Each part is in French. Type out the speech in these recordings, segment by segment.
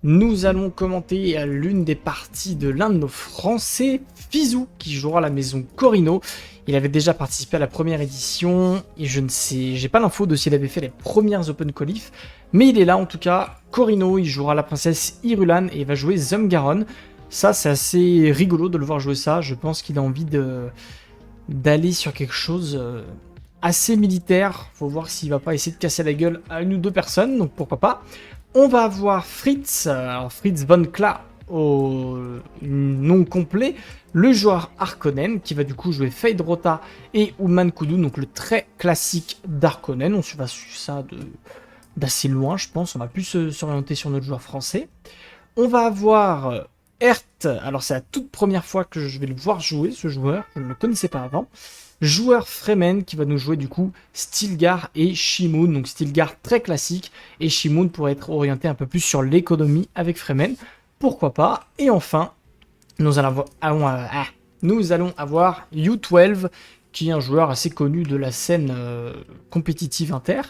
nous allons commenter l'une des parties de l'un de nos Français, Fizou, qui jouera à la maison Corino. Il avait déjà participé à la première édition, et je ne sais, j'ai pas l'info de s'il avait fait les premières Open Qualif, mais il est là en tout cas. Corino, il jouera la princesse Irulan et il va jouer Zumgaron. Ça, c'est assez rigolo de le voir jouer ça. Je pense qu'il a envie d'aller sur quelque chose assez militaire. Faut voir s'il va pas essayer de casser la gueule à une ou deux personnes, donc pourquoi pas. On va avoir Fritz, alors Fritz von Kla au nom complet, le joueur Harkonnen qui va du coup jouer Fade Rota et Uman Kudu, donc le très classique d'Harkonnen. On va suivre ça d'assez loin, je pense. On va plus s'orienter sur notre joueur français. On va avoir Ert, alors c'est la toute première fois que je vais le voir jouer, ce joueur, je ne le connaissais pas avant. Joueur Fremen qui va nous jouer du coup Stilgar et Shimoon, donc Stilgar très classique et Shimoon pourrait être orienté un peu plus sur l'économie avec Fremen, pourquoi pas. Et enfin, nous allons avoir U12 qui est un joueur assez connu de la scène compétitive inter.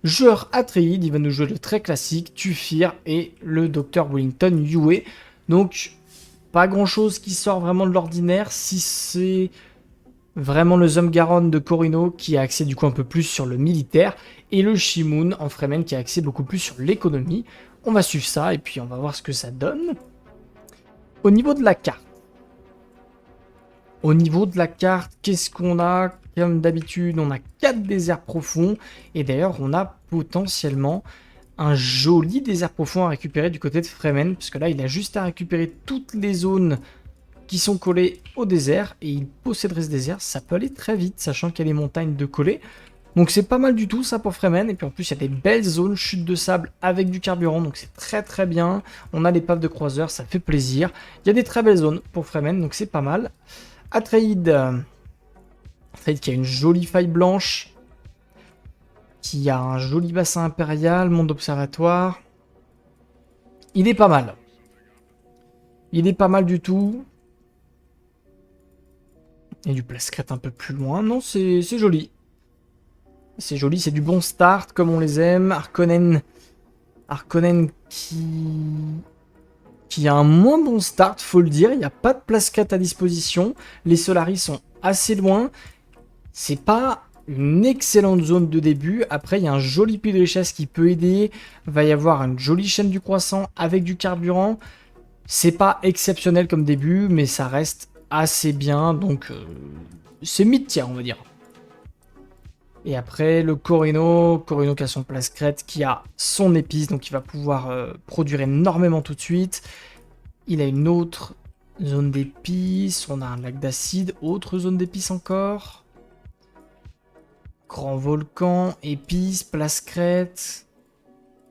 Joueur Atreide, il va nous jouer le très classique Tufir et le Dr Wellington Yue. Donc pas grand chose qui sort vraiment de l'ordinaire, si c'est vraiment le Zumgaron de Corino qui a accès du coup un peu plus sur le militaire et le Shimoon en Fremen qui a accès beaucoup plus sur l'économie. On va suivre ça et puis on va voir ce que ça donne. Au niveau de la carte, qu'est-ce qu'on a? Comme d'habitude, on a 4 déserts profonds et d'ailleurs on a potentiellement un joli désert profond à récupérer du côté de Fremen, parce que là il a juste à récupérer toutes les zones qui sont collés au désert et il posséderait ce désert. Ça peut aller très vite sachant qu'il y a les montagnes de coller, donc c'est pas mal du tout ça pour Fremen. Et puis en plus il y a des belles zones chutes de sable avec du carburant, donc c'est très très bien. On a l'épave de croiseur, ça fait plaisir. Il y a des très belles zones pour Fremen, donc c'est pas mal. Atreide qui a une jolie faille blanche, qui a un joli bassin impérial, monde observatoire. Il est pas mal. Il est pas mal du tout. Et du plascrète un peu plus loin. Non, c'est joli. C'est joli, c'est du bon start, comme on les aime. Harkonnen qui a un moins bon start, faut le dire. Il n'y a pas de plascrète à disposition. Les Solaris sont assez loin. C'est pas une excellente zone de début. Après, il y a un joli puits de richesse qui peut aider. Il va y avoir une jolie chaîne du croissant avec du carburant. C'est pas exceptionnel comme début, mais ça reste assez bien. Donc, c'est mid-tier, on va dire. Et après, le Corino qui a son plascrète, qui a son épice, donc il va pouvoir produire énormément tout de suite. Il a une autre zone d'épices. On a un lac d'acide, autre zone d'épices encore. Grand volcan, épices, plascrète.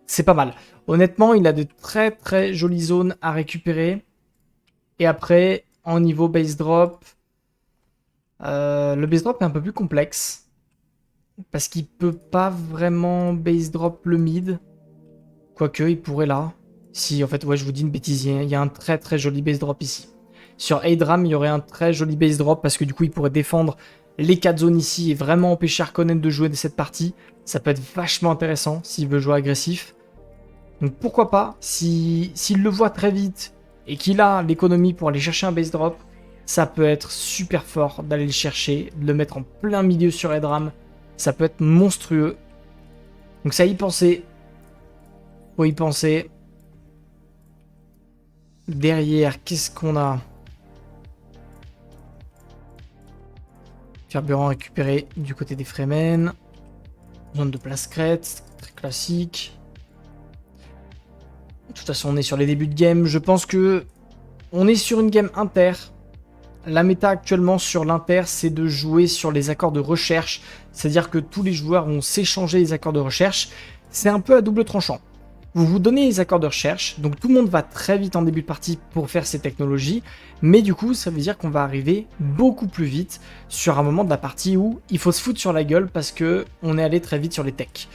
C'est pas mal. Honnêtement, il a de très très jolies zones à récupérer. Et après, en niveau base drop, le base drop est un peu plus complexe. Parce qu'il peut pas vraiment base drop le mid. Quoique, il pourrait là. Si, en fait, ouais, je vous dis une bêtise, il y a un très très joli base drop ici. Sur Aedram, il y aurait un très joli base drop parce que du coup, il pourrait défendre les 4 zones ici et vraiment empêcher Harkonnen de jouer de cette partie. Ça peut être vachement intéressant s'il veut jouer agressif. Donc pourquoi pas, s'il le voit très vite et qu'il a l'économie pour aller chercher un base drop, ça peut être super fort d'aller le chercher, de le mettre en plein milieu sur Aedram. Ça peut être monstrueux. Donc ça y penser. Faut y penser. Derrière, qu'est-ce qu'on a? Carburant récupéré du côté des Fremen. Zone de plascrète, très classique. De toute façon, on est sur les débuts de game. Je pense que on est sur une game inter. La méta actuellement sur l'inter, c'est de jouer sur les accords de recherche. C'est-à-dire que tous les joueurs vont s'échanger les accords de recherche. C'est un peu à double tranchant. Vous vous donnez les accords de recherche, donc tout le monde va très vite en début de partie pour faire ces technologies, mais du coup ça veut dire qu'on va arriver beaucoup plus vite sur un moment de la partie où il faut se foutre sur la gueule parce que on est allé très vite sur les techs.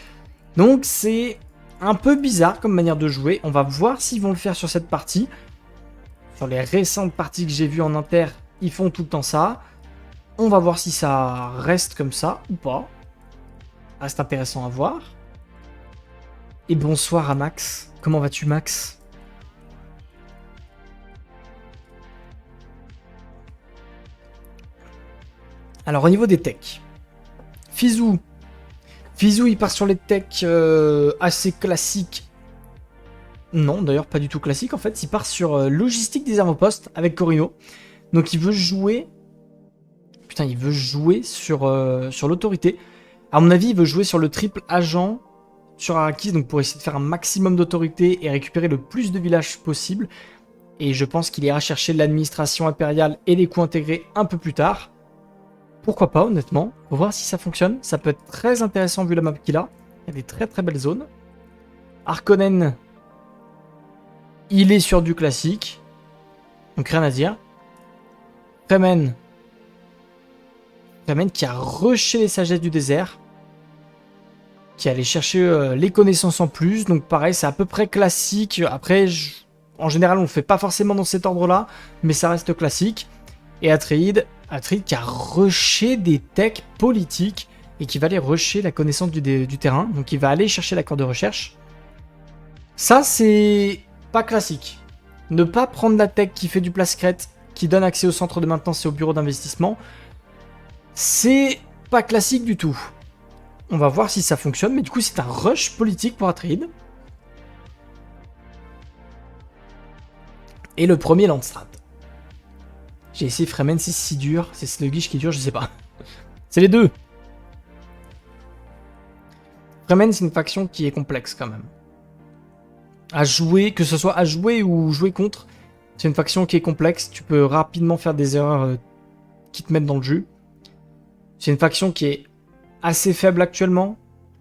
Donc c'est un peu bizarre comme manière de jouer, on va voir s'ils vont le faire sur cette partie. Sur les récentes parties que j'ai vues en inter, ils font tout le temps ça. On va voir si ça reste comme ça ou pas. Reste intéressant à voir. Et bonsoir à Max. Comment vas-tu, Max? Alors au niveau des techs, Fizou, il part sur les techs assez classiques. Non, d'ailleurs pas du tout classique en fait. Il part sur logistique des avant-postes avec Corino. Donc il veut jouer... Putain, il veut jouer sur l'autorité. À mon avis, il veut jouer sur le triple agent sur Arrakis, donc pour essayer de faire un maximum d'autorité et récupérer le plus de villages possible. Et je pense qu'il ira chercher l'administration impériale et les coûts intégrés un peu plus tard. Pourquoi pas, honnêtement. Faut voir si ça fonctionne. Ça peut être très intéressant vu la map qu'il a. Il y a des très très belles zones. Harkonnen, il est sur du classique. Donc rien à dire. Fremen qui a rushé les sagesses du désert. Qui allait chercher les connaissances en plus. Donc pareil, c'est à peu près classique. Après, en général, on le fait pas forcément dans cet ordre-là. Mais ça reste classique. Et Atreide qui a rushé des techs politiques. Et qui va aller rusher la connaissance du terrain. Donc il va aller chercher l'accord de recherche. Ça, c'est pas classique. Ne pas prendre la tech qui fait du place crête, qui donne accès au centre de maintenance et au bureau d'investissement, c'est pas classique du tout. On va voir si ça fonctionne, mais du coup c'est un rush politique pour Atreide. Et le premier Landstrat. J'ai essayé Fremen, c'est si dur, c'est Sluggish qui est dur, je sais pas. C'est les deux. Fremen, c'est une faction qui est complexe quand même. À jouer, que ce soit à jouer ou jouer contre, c'est une faction qui est complexe, tu peux rapidement faire des erreurs qui te mettent dans le jus. C'est une faction qui est assez faible actuellement,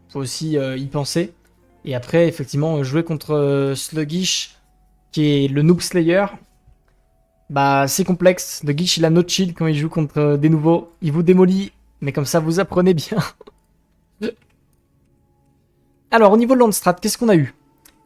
faut aussi y penser. Et après, effectivement, jouer contre Sluggish, qui est le Noob Slayer, bah c'est complexe. Sluggish, il a no chill quand il joue contre des nouveaux. Il vous démolit, mais comme ça, vous apprenez bien. Alors, au niveau de Landstrat, qu'est-ce qu'on a eu?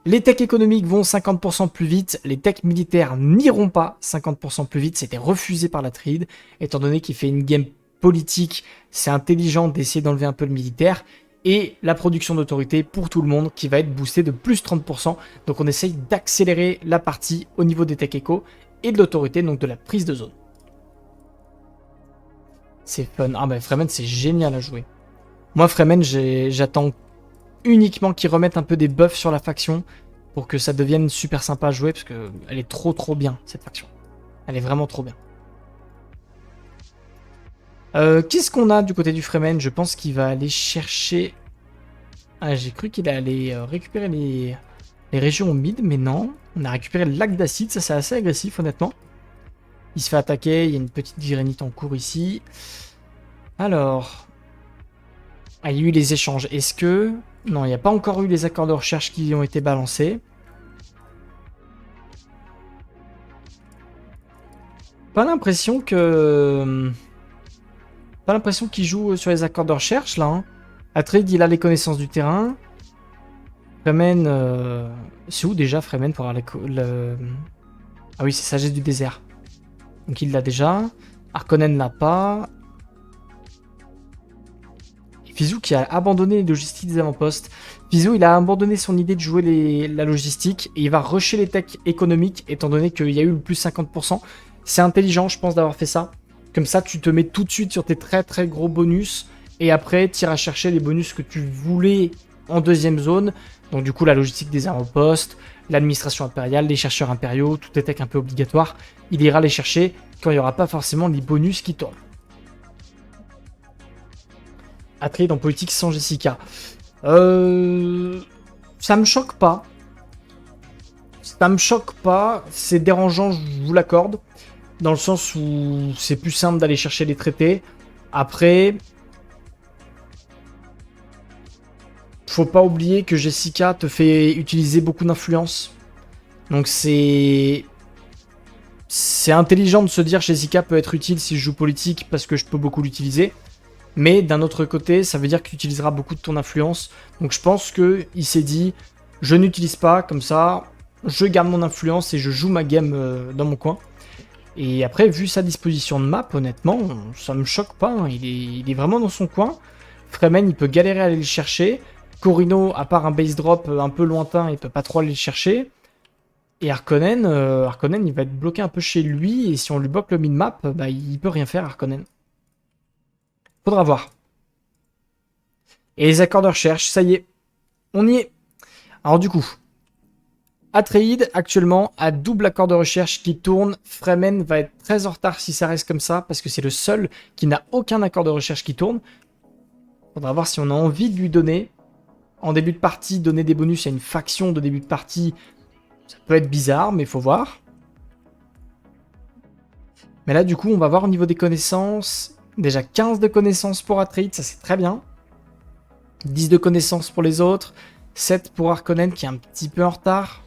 Les techs économiques vont 50% plus vite, les techs militaires n'iront pas 50% plus vite, c'était refusé par l'Atreide, étant donné qu'il fait une game politique, c'est intelligent d'essayer d'enlever un peu le militaire, et la production d'autorité pour tout le monde qui va être boostée de plus 30%, donc on essaye d'accélérer la partie au niveau des tech éco et de l'autorité, donc de la prise de zone. C'est fun, ah bah Fremen c'est génial à jouer. Moi Fremen j'attends uniquement qu'ils remettent un peu des buffs sur la faction pour que ça devienne super sympa à jouer parce qu'elle est trop bien cette faction. Elle est vraiment trop bien. Qu'est-ce qu'on a du côté du Fremen? Je pense qu'il va aller chercher... Ah, j'ai cru qu'il allait récupérer les régions au mid, mais non. On a récupéré le lac d'acide, ça c'est assez agressif honnêtement. Il se fait attaquer, il y a une petite virénite en cours ici. Alors... Ah, il y a eu les échanges. Est-ce que... Non, il n'y a pas encore eu les accords de recherche qui ont été balancés. Pas l'impression que... Pas l'impression qu'il joue sur les accords de recherche, là. Hein. Atreide, il a les connaissances du terrain. Fremen... C'est où déjà, Fremen, pour avoir le... Ah oui, c'est sagesse du désert. Donc il l'a déjà. Harkonnen l'a pas. Fizou qui a abandonné les logistiques des avant-postes. Fizou, il a abandonné son idée de jouer la logistique et il va rusher les techs économiques étant donné qu'il y a eu le plus 50%. C'est intelligent, je pense, d'avoir fait ça. Comme ça, tu te mets tout de suite sur tes très gros bonus et après, tu iras chercher les bonus que tu voulais en deuxième zone. Donc du coup, la logistique des avant-postes, l'administration impériale, les chercheurs impériaux, tout est tech un peu obligatoire. Il ira les chercher quand il n'y aura pas forcément les bonus qui tournent. Atreide en politique sans Jessica. Ça me choque pas. Ça me choque pas. C'est dérangeant, je vous l'accorde. Dans le sens où c'est plus simple d'aller chercher les traités. Après, faut pas oublier que Jessica te fait utiliser beaucoup d'influence. Donc c'est intelligent de se dire Jessica peut être utile si je joue politique parce que je peux beaucoup l'utiliser. Mais d'un autre côté, ça veut dire que tu utiliseras beaucoup de ton influence. Donc je pense qu'il s'est dit, je n'utilise pas, comme ça, je garde mon influence et je joue ma game dans mon coin. Et après, vu sa disposition de map, honnêtement, ça me choque pas. Hein. Il est vraiment dans son coin. Fremen, il peut galérer à aller le chercher. Corino, à part un base drop un peu lointain, il peut pas trop aller le chercher. Et Harkonnen, il va être bloqué un peu chez lui. Et si on lui bloque le mid-map, bah, il peut rien faire, Harkonnen. Faudra voir. Et les accords de recherche, ça y est. On y est. Alors du coup, Atreides actuellement a double accord de recherche qui tourne. Fremen va être très en retard si ça reste comme ça, parce que c'est le seul qui n'a aucun accord de recherche qui tourne. Faudra voir si on a envie de lui donner. En début de partie, donner des bonus à une faction de début de partie, ça peut être bizarre, mais il faut voir. Mais là, du coup, on va voir au niveau des connaissances. Déjà 15 de connaissances pour Atreides, ça c'est très bien. 10 de connaissances pour les autres. 7 pour Harkonnen qui est un petit peu en retard.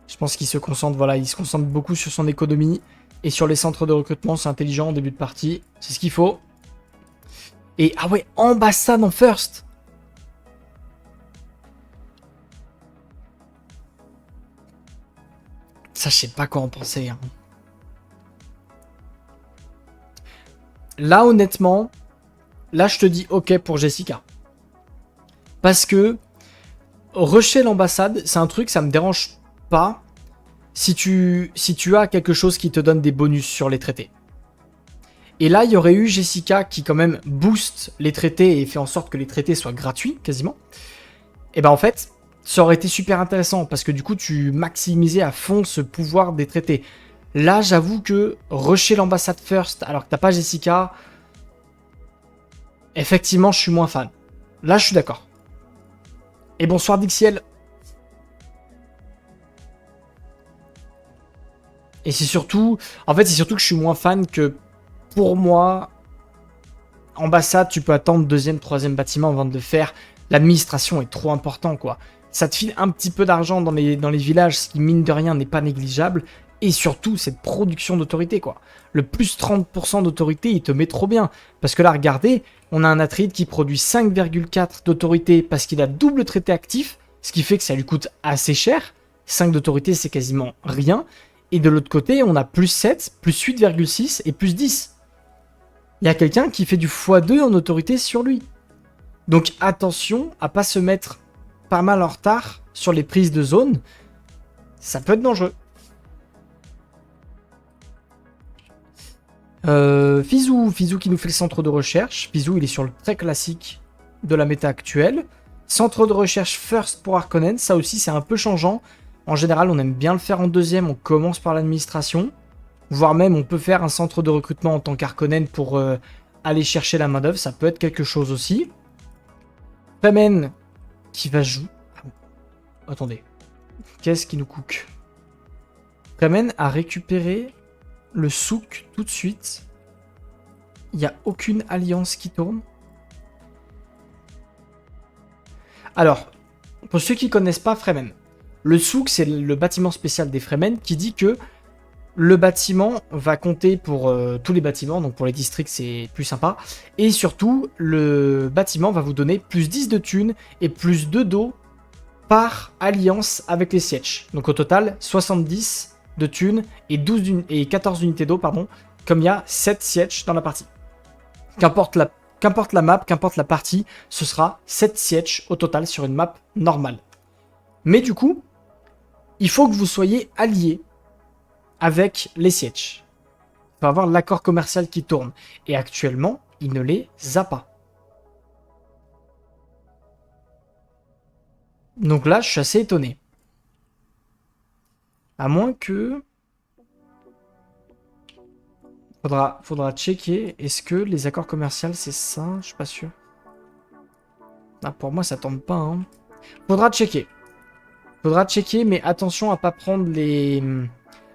Je pense qu'il se concentre, voilà, il se concentre beaucoup sur son économie et sur les centres de recrutement. C'est intelligent en début de partie. C'est ce qu'il faut. Et ah ouais, ambassade en first. Ça, je sais pas quoi en penser. Hein. Là, honnêtement, là, je te dis ok pour Jessica. Parce que rusher l'ambassade, c'est un truc, ça me dérange pas si tu as quelque chose qui te donne des bonus sur les traités. Et là, il y aurait eu Jessica qui quand même booste les traités et fait en sorte que les traités soient gratuits, quasiment. Et ben en fait, ça aurait été super intéressant parce que du coup, tu maximisais à fond ce pouvoir des traités. Là, j'avoue que rusher l'ambassade first alors que t'as pas Jessica, effectivement, je suis moins fan. Là, je suis d'accord. Et bonsoir Dixiel. Et c'est surtout... En fait, c'est surtout que je suis moins fan que... Pour moi, ambassade, tu peux attendre deuxième, troisième bâtiment avant de le faire. L'administration est trop important, quoi. Ça te file un petit peu d'argent dans les villages, ce qui, mine de rien, n'est pas négligeable. Et surtout, cette production d'autorité, quoi. Le plus 30% d'autorité, il te met trop bien. Parce que là, regardez, on a un Atreide qui produit 5,4 d'autorité parce qu'il a double traité actif, ce qui fait que ça lui coûte assez cher. 5 d'autorité, c'est quasiment rien. Et de l'autre côté, on a plus 7, plus 8,6 et plus 10. Il y a quelqu'un qui fait du x2 en autorité sur lui. Donc attention à pas se mettre pas mal en retard sur les prises de zone. Ça peut être dangereux. Fizou qui nous fait le centre de recherche. Fizou, il est sur le très classique de la méta actuelle. Centre de recherche first pour Harkonnen. Ça aussi, c'est un peu changeant. En général, on aime bien le faire en deuxième. On commence par l'administration. Voire même, on peut faire un centre de recrutement en tant qu'Harkonnen pour aller chercher la main-d'œuvre. Ça peut être quelque chose aussi. Fremen qui va jouer. Attendez. Qu'est-ce qui nous cook? Fremen a récupéré le souk tout de suite. Il n'y a aucune alliance qui tourne. Alors, pour ceux qui ne connaissent pas Fremen, le souk, c'est le bâtiment spécial des Fremen qui dit que le bâtiment va compter pour tous les bâtiments, donc pour les districts c'est plus sympa. Et surtout, le bâtiment va vous donner plus 10 de thunes et plus 2 d'eau par alliance avec les sièges. Donc au total, 70 de thunes et 14 unités d'eau, pardon, comme il y a 7 sièges dans la partie. Qu'importe la map, qu'importe la partie, ce sera 7 sièges au total sur une map normale. Mais du coup, il faut que vous soyez alliés avec les sièges. Il faut avoir l'accord commercial qui tourne. Et actuellement, il ne les a pas. Donc là, je suis assez étonné. À moins que... Faudra checker. Est-ce que les accords commerciaux, c'est ça? Je suis pas sûr. Ah, pour moi, ça tombe pas. Hein. Faudra checker, mais attention à pas prendre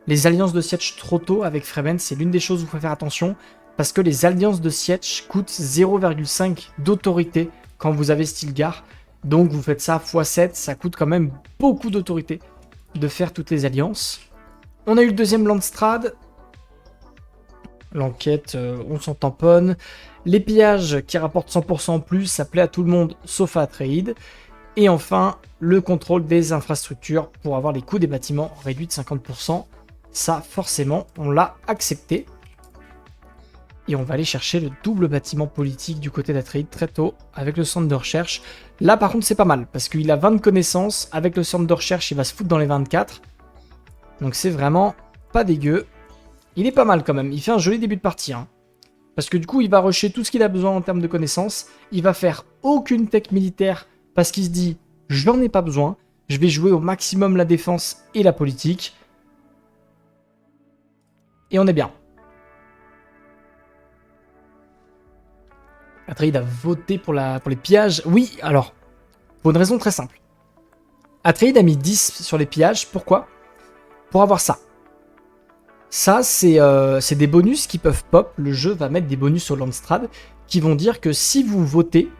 les alliances de siège trop tôt avec Fremen. C'est l'une des choses où il faut faire attention. Parce que les alliances de siège coûtent 0,5 d'autorité quand vous avez Stilgar. Donc vous faites ça x7, ça coûte quand même beaucoup d'autorité de faire toutes les alliances. On a eu le deuxième Landstrad. L'enquête, on s'en tamponne. Les pillages qui rapportent 100% en plus, ça plaît à tout le monde sauf à Atreides. Et enfin, le contrôle des infrastructures pour avoir les coûts des bâtiments réduits de 50%. Ça, forcément, on l'a accepté. Et on va aller chercher le double bâtiment politique du côté d'Atreides très tôt avec le centre de recherche. Là, par contre, c'est pas mal parce qu'il a 20 connaissances. Avec le centre de recherche, il va se foutre dans les 24. Donc c'est vraiment pas dégueu. Il est pas mal quand même. Il fait un joli début de partie. Hein. Parce que du coup, il va rusher tout ce qu'il a besoin en termes de connaissances. Il va faire aucune tech militaire parce qu'il se dit « j'en ai pas besoin, je vais jouer au maximum la défense et la politique ». Et on est bien. Atreides a voté pour les pillages. Oui, alors, pour une raison très simple. Atreides a mis 10 sur les pillages. Pourquoi? Pour avoir ça. Ça, c'est des bonus qui peuvent pop. Le jeu va mettre des bonus au Landstrad qui vont dire que si vous votez,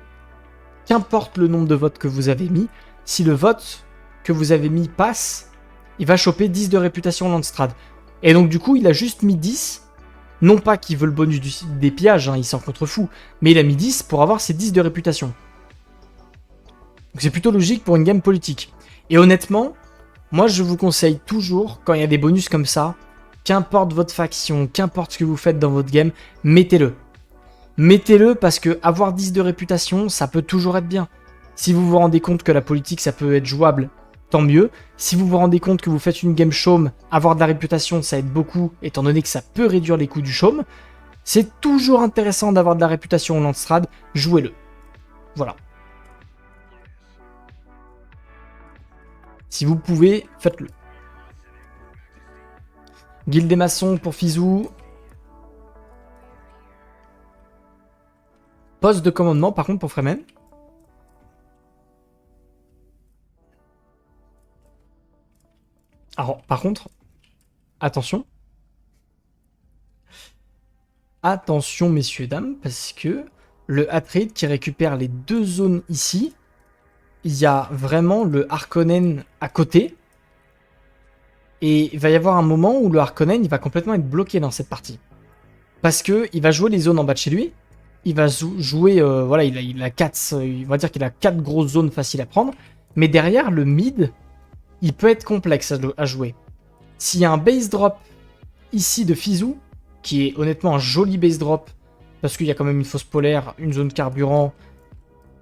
qu'importe le nombre de votes que vous avez mis, si le vote que vous avez mis passe, il va choper 10 de réputation Landstrad. Et donc du coup, il a juste mis 10. Non pas qu'il veut le bonus des pillages, hein, il s'en contrefout, mais il a mis 10 pour avoir ses 10 de réputation. Donc c'est plutôt logique pour une game politique. Et honnêtement, moi je vous conseille toujours, quand il y a des bonus comme ça, qu'importe votre faction, qu'importe ce que vous faites dans votre game, mettez-le. Mettez-le parce que avoir 10 de réputation, ça peut toujours être bien. Si vous vous rendez compte que la politique, ça peut être jouable, tant mieux. Si vous vous rendez compte que vous faites une game chaume, avoir de la réputation, ça aide beaucoup, étant donné que ça peut réduire les coûts du chaume. C'est toujours intéressant d'avoir de la réputation au Landstrad, jouez-le. Voilà. Si vous pouvez, faites-le. Guilde des maçons pour Fizou. Poste de commandement par contre pour Fremen. Alors par contre, attention. Attention messieurs dames, parce que le Atreide qui récupère les deux zones ici, il y a vraiment le Harkonnen à côté. Et il va y avoir un moment où le Harkonnen il va complètement être bloqué dans cette partie. Parce que il va jouer les zones en bas de chez lui. Il va jouer, voilà, il a 4, on va dire qu'il a 4 grosses zones faciles à prendre. Mais derrière, le mid, il peut être complexe à jouer. S'il y a un base drop ici de Fizou, qui est honnêtement un joli base drop, parce qu'il y a quand même une fosse polaire, une zone carburant.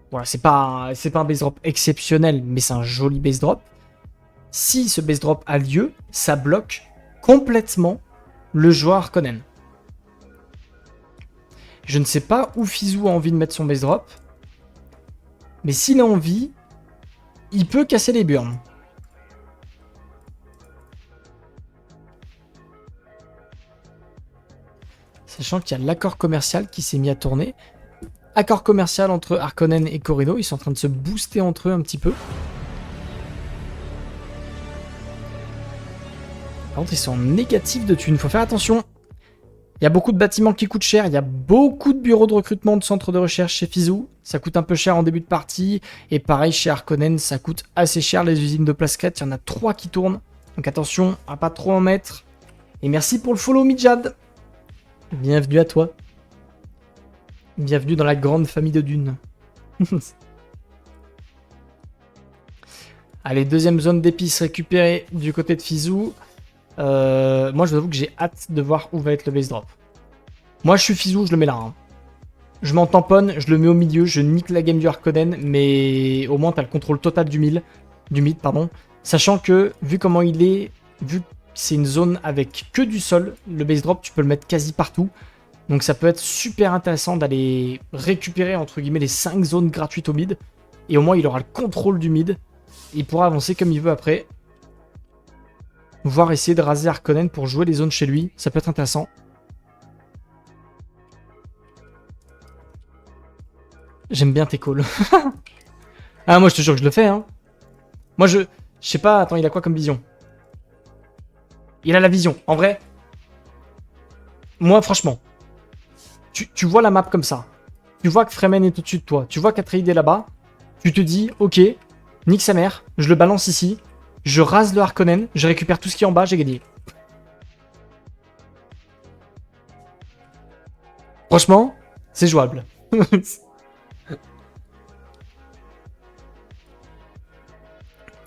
Voilà, c'est pas un base drop exceptionnel, mais c'est un joli base drop. Si ce base drop a lieu, ça bloque complètement le joueur Harkonnen. Je ne sais pas où Fizou a envie de mettre son base drop, mais s'il a envie, il peut casser les burnes. Sachant qu'il y a l'accord commercial qui s'est mis à tourner. Accord commercial entre Harkonnen et Corino, ils sont en train de se booster entre eux un petit peu. Par contre, ils sont en négatif de thunes, faut faire attention. Il y a beaucoup de bâtiments qui coûtent cher, il y a beaucoup de bureaux de recrutement, de centres de recherche chez Fizou. Ça coûte un peu cher en début de partie. Et pareil, chez Harkonnen, ça coûte assez cher les usines de plascrète. Il y en a 3 qui tournent. Donc attention à pas trop en mettre. Et merci pour le follow, Midjad. Bienvenue à toi. Bienvenue dans la grande famille de Dune. Allez, deuxième zone d'épices récupérée du côté de Fizou. Moi, je vous avoue que j'ai hâte de voir où va être le base drop. Moi, je suis Fizou, je le mets là. Hein. Je m'en tamponne, je le mets au milieu, je nique la game du Harkonnen, mais au moins, t'as le contrôle total du mid, pardon. Sachant que, vu comment il est, vu que c'est une zone avec que du sol, le base drop, tu peux le mettre quasi partout. Donc ça peut être super intéressant d'aller récupérer, entre guillemets, les 5 zones gratuites au mid. Et au moins, il aura le contrôle du mid. Il pourra avancer comme il veut après. Voire essayer de raser Harkonnen pour jouer les zones chez lui. Ça peut être intéressant. J'aime bien tes calls. Ah, moi, je te jure que je le fais, hein. Moi, je sais pas... Attends, il a quoi comme vision? Il a la vision. En vrai, moi, franchement, tu vois la map comme ça. Tu vois que Fremen est au-dessus de toi. Tu vois qu'Atreides est là-bas. Tu te dis, ok, nique sa mère. Je le balance ici. Je rase le Harkonnen. Je récupère tout ce qui est en bas. J'ai gagné. Franchement, c'est jouable.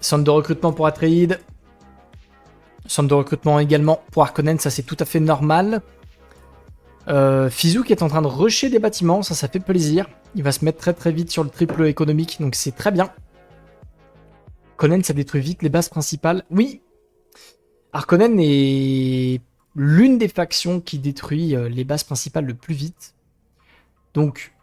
Centre de recrutement pour Atreides. Centre de recrutement également pour Harkonnen. Ça, c'est tout à fait normal. Fizou qui est en train de rusher des bâtiments, ça fait plaisir. Il va se mettre très très vite sur le triple économique, donc c'est très bien. Harkonnen, ça détruit vite les bases principales. Oui, Harkonnen est l'une des factions qui détruit les bases principales le plus vite. Donc,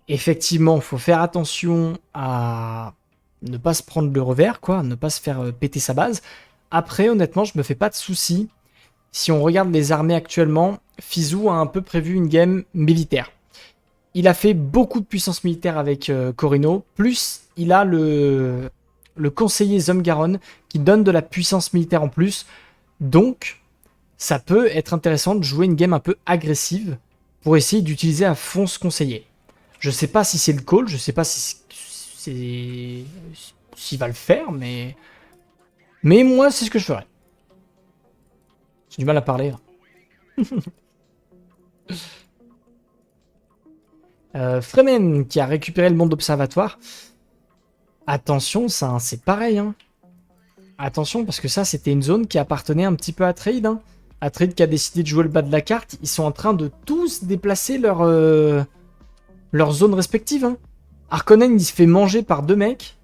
effectivement, faut faire attention à ne pas se prendre le revers, quoi, ne pas se faire péter sa base. Après, honnêtement, je me fais pas de soucis. Si on regarde les armées actuellement, Fizou a un peu prévu une game militaire. Il a fait beaucoup de puissance militaire avec Corino, plus il a le conseiller Zumgaron qui donne de la puissance militaire en plus. Donc, ça peut être intéressant de jouer une game un peu agressive pour essayer d'utiliser à fond ce conseiller. Je sais pas si c'est le call, je sais pas si c'est s'il va le faire, mais moi c'est ce que je ferais. J'ai du mal à parler. Fremen qui a récupéré le monde d'observatoire. Attention, ça c'est pareil. Hein. Attention parce que ça c'était une zone qui appartenait un petit peu à Trade. Hein. Trade qui a décidé de jouer le bas de la carte. Ils sont en train de tous déplacer leur zone respective. Hein. Harkonnen il se fait manger par 2 mecs.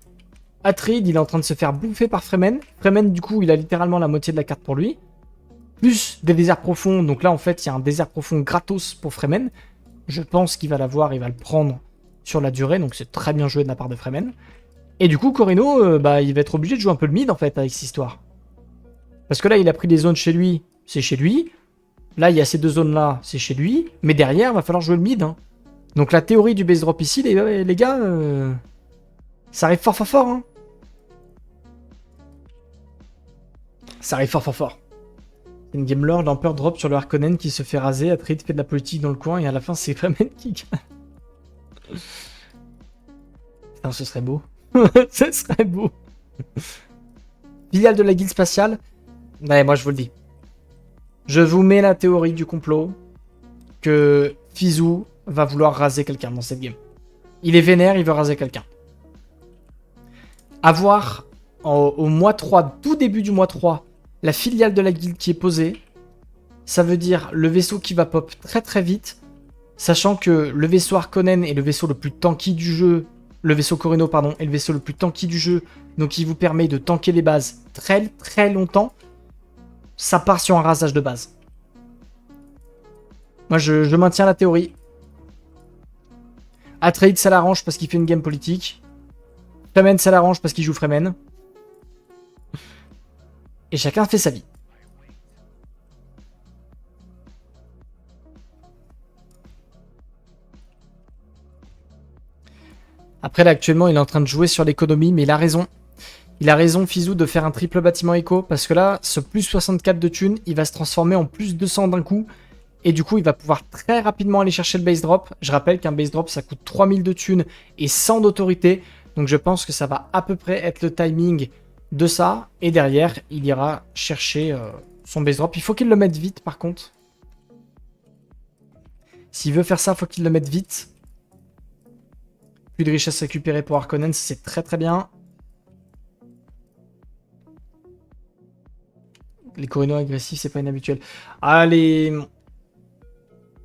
Atreid il est en train de se faire bouffer par Fremen. Fremen du coup il a littéralement la moitié de la carte pour lui. Plus des déserts profonds. Donc là en fait il y a un désert profond gratos pour Fremen. Je pense qu'il va l'avoir, il va le prendre sur la durée. Donc c'est très bien joué de la part de Fremen. Et du coup Corino il va être obligé de jouer un peu le mid en fait avec cette histoire. Parce que là il a pris des zones chez lui. C'est chez lui. Là il y a ces 2 zones là. C'est chez lui. Mais derrière il va falloir jouer le mid. Hein. Donc la théorie du base drop ici, les gars, ça arrive fort fort fort. Hein. Ça arrive fort fort fort. Une game lore, l'Empereur drop sur le Harkonnen qui se fait raser, Atreid fait de la politique dans le coin et à la fin c'est Fremen qui gagne. Putain, ce serait beau. Ce serait beau. Filiale de la guilde spatiale. Ouais, moi je vous le dis. Je vous mets la théorie du complot que Fizou va vouloir raser quelqu'un dans cette game. Il est vénère, il veut raser quelqu'un. Avoir au mois 3, tout début du mois 3, la filiale de la guilde qui est posée, ça veut dire le vaisseau qui va pop très très vite, sachant que le vaisseau Harkonnen est le vaisseau le plus tanky du jeu, le vaisseau Corino, pardon, est le vaisseau le plus tanky du jeu, donc il vous permet de tanker les bases très très longtemps. Ça part sur un rasage de base. Moi je maintiens la théorie. Atreid ça l'arrange parce qu'il fait une game politique. Fremen ça l'arrange parce qu'il joue Fremen. Et chacun fait sa vie. Après là actuellement il est en train de jouer sur l'économie, mais il a raison. Il a raison Fizou de faire un triple bâtiment éco, parce que là, ce plus 64 de thunes, il va se transformer en plus 200 d'un coup. Et du coup, il va pouvoir très rapidement aller chercher le base drop. Je rappelle qu'un base drop, ça coûte 3000 de thunes et 100 d'autorité. Donc je pense que ça va à peu près être le timing de ça. Et derrière, il ira chercher son base drop. Il faut qu'il le mette vite par contre. S'il veut faire ça, il faut qu'il le mette vite. Plus de richesse récupérée pour Harkonnen, c'est très très bien. Les Corino agressifs, c'est pas inhabituel. Allez.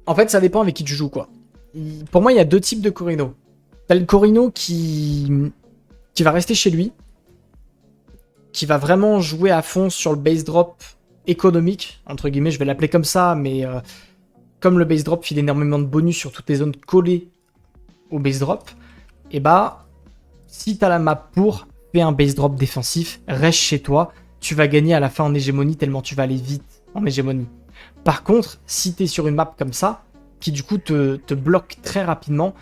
En fait, ça dépend avec qui tu joues, quoi. Pour moi, il y a 2 types de Corino. T'as le Corino qui va rester chez lui, qui va vraiment jouer à fond sur le base drop économique, entre guillemets, je vais l'appeler comme ça, mais comme le base drop file énormément de bonus sur toutes les zones collées au base drop, et bah, si t'as la map pour, fais un base drop défensif, reste chez toi, tu vas gagner à la fin en hégémonie tellement tu vas aller vite en hégémonie. Par contre, si t'es sur une map comme ça, qui du coup te bloque très rapidement,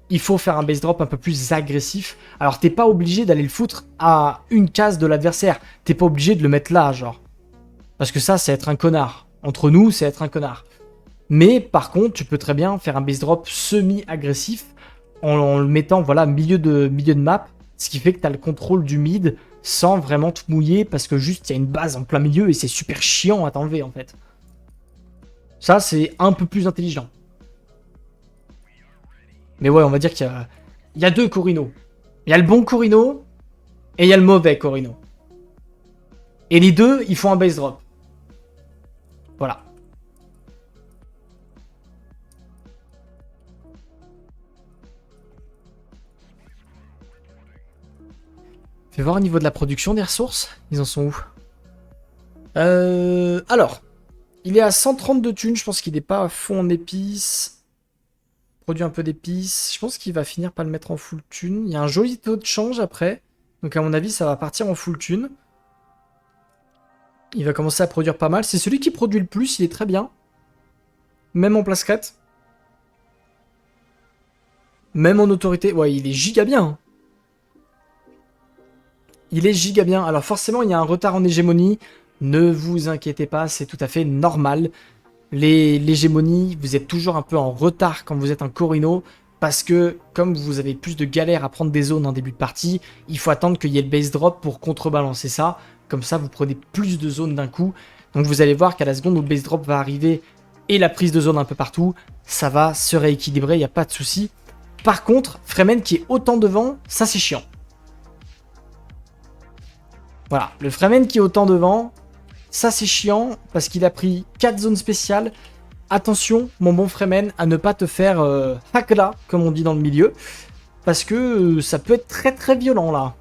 il faut faire un base drop un peu plus agressif. Alors t'es pas obligé d'aller le foutre à une case de l'adversaire, t'es pas obligé de le mettre là, genre. Parce que ça, c'est être un connard. Entre nous, c'est être un connard. Mais par contre, tu peux très bien faire un base drop semi-agressif en le mettant, voilà, milieu de map, ce qui fait que t'as le contrôle du mid sans vraiment tout mouiller, parce que juste il y a une base en plein milieu et c'est super chiant à t'enlever en fait. Ça, c'est un peu plus intelligent. Mais ouais, on va dire qu'il y a 2 Corino. Il y a le bon Corino et il y a le mauvais Corino. Et les 2, ils font un base drop. Voilà. Fais voir au niveau de la production des ressources. Ils en sont où? Alors, il est à 132 thunes. Je pense qu'il n'est pas à fond en épices. Produit un peu d'épices. Je pense qu'il va finir par le mettre en full thune. Il y a un joli taux de change après. Donc à mon avis, ça va partir en full thune. Il va commencer à produire pas mal. C'est celui qui produit le plus, il est très bien. Même en place 4. Même en autorité. Ouais, il est giga bien. Hein. Il est giga bien. Alors forcément, il y a un retard en hégémonie. Ne vous inquiétez pas, c'est tout à fait normal. L'hégémonie, vous êtes toujours un peu en retard quand vous êtes un Corino. Parce que, comme vous avez plus de galères à prendre des zones en début de partie, il faut attendre qu'il y ait le base drop pour contrebalancer ça. Comme ça, vous prenez plus de zones d'un coup. Donc vous allez voir qu'à la seconde où le base drop va arriver et la prise de zone un peu partout, ça va se rééquilibrer, il n'y a pas de souci. Par contre, Fremen qui est autant devant, ça c'est chiant. Voilà, le Fremen qui est autant devant, ça c'est chiant parce qu'il a pris 4 zones spéciales. Attention, mon bon Fremen, à ne pas te faire hakla, comme on dit dans le milieu, parce que ça peut être très très violent là.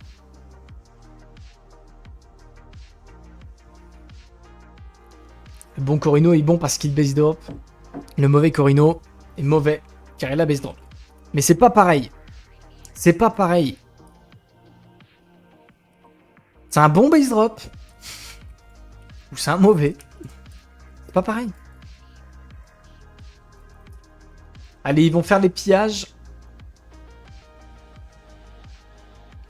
Le bon Corino est bon parce qu'il base drop. Le mauvais Corino est mauvais car il a base drop. Mais c'est pas pareil. C'est pas pareil. C'est un bon base drop. Ou c'est un mauvais. C'est pas pareil. Allez, ils vont faire les pillages.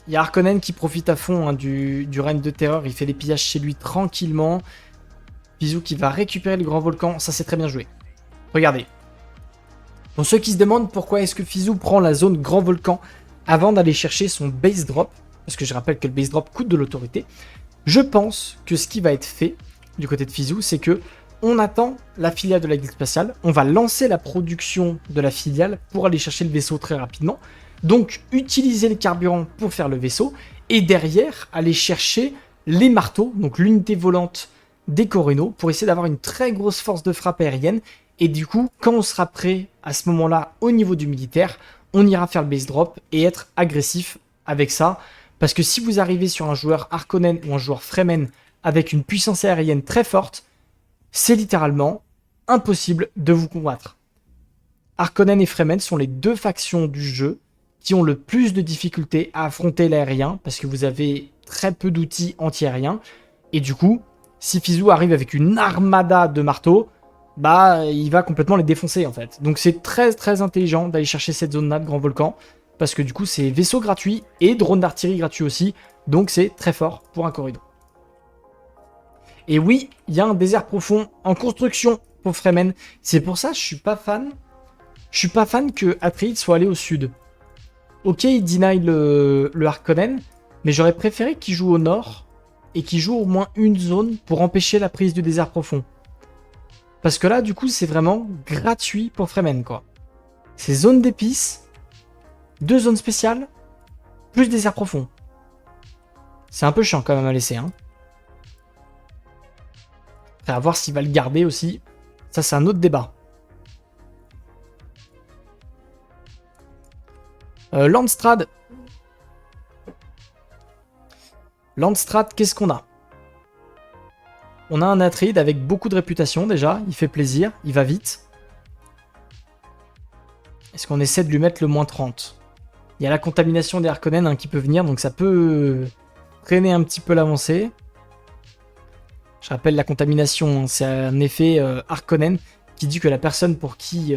Il y a Harkonnen qui profite à fond hein, du règne de terreur. Il fait les pillages chez lui tranquillement. Bisou qui va récupérer le grand volcan. Ça, c'est très bien joué. Regardez. Pour ceux qui se demandent pourquoi est-ce que Fizou prend la zone grand volcan avant d'aller chercher son base drop, parce que je rappelle que le base drop coûte de l'autorité, je pense que ce qui va être fait du côté de Fizou, c'est que on attend la filiale de la guilde spatiale, on va lancer la production de la filiale pour aller chercher le vaisseau très rapidement, donc utiliser les carburants pour faire le vaisseau, et derrière aller chercher les marteaux, donc l'unité volante des Corino, pour essayer d'avoir une très grosse force de frappe aérienne, et du coup, quand on sera prêt à ce moment-là au niveau du militaire, on ira faire le base drop et être agressif avec ça, parce que si vous arrivez sur un joueur Harkonnen ou un joueur Fremen avec une puissance aérienne très forte, c'est littéralement impossible de vous combattre. Harkonnen et Fremen sont les deux factions du jeu qui ont le plus de difficultés à affronter l'aérien, parce que vous avez très peu d'outils anti-aériens, et du coup, si Fizou arrive avec une armada de marteaux, bah il va complètement les défoncer en fait. Donc c'est très très intelligent d'aller chercher cette zone-là de Grand Volcan, parce que du coup c'est vaisseau gratuit et drone d'artillerie gratuit aussi, donc c'est très fort pour un corridor. Et oui, il y a un désert profond en construction pour Fremen. C'est pour ça que je suis pas fan. Je suis pas fan que Atreides soit allé au sud. Ok, il deny le Harkonnen, mais j'aurais préféré qu'il joue au nord et qu'il joue au moins une zone pour empêcher la prise du désert profond. Parce que là, du coup, c'est vraiment gratuit pour Fremen, quoi. C'est zone d'épices, 2 zones spéciales, plus désert profond. C'est un peu chiant quand même à laisser, hein. Après, à voir s'il va le garder aussi. Ça, c'est un autre débat. Landstrad. Landstrad, qu'est-ce qu'on a? On a un Atreides avec beaucoup de réputation déjà. Il fait plaisir, il va vite. Est-ce qu'on essaie de lui mettre le moins 30? Il y a la contamination des Harkonnen hein, qui peut venir, donc ça peut freiner un petit peu l'avancée. Je rappelle la contamination, c'est un effet Harkonnen qui dit que la personne pour qui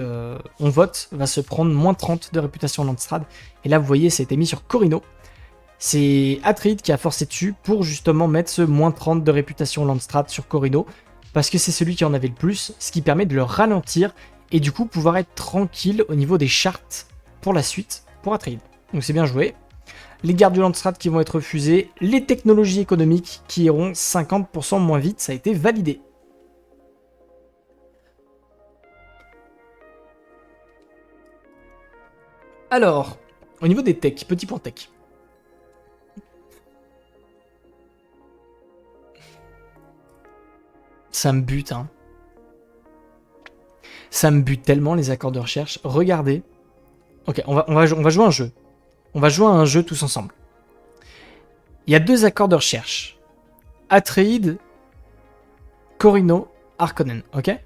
on vote va se prendre moins 30 de réputation Landstrad. Et là, vous voyez, ça a été mis sur Corino. C'est Atreides qui a forcé dessus pour justement mettre ce moins 30 de réputation Landstrad sur Corino, parce que c'est celui qui en avait le plus, ce qui permet de le ralentir et du coup pouvoir être tranquille au niveau des chartes pour la suite pour Atreides. Donc c'est bien joué. Les gardes du Landstrad qui vont être refusés, les technologies économiques qui iront 50% moins vite, ça a été validé. Alors, au niveau des techs, petit point tech. Ça me bute, hein. Ça me bute tellement les accords de recherche. Regardez. Ok, on va jouer un jeu. On va jouer à un jeu tous ensemble. Il y a 2 accords de recherche. Atreides, Corino, Harkonnen, ok?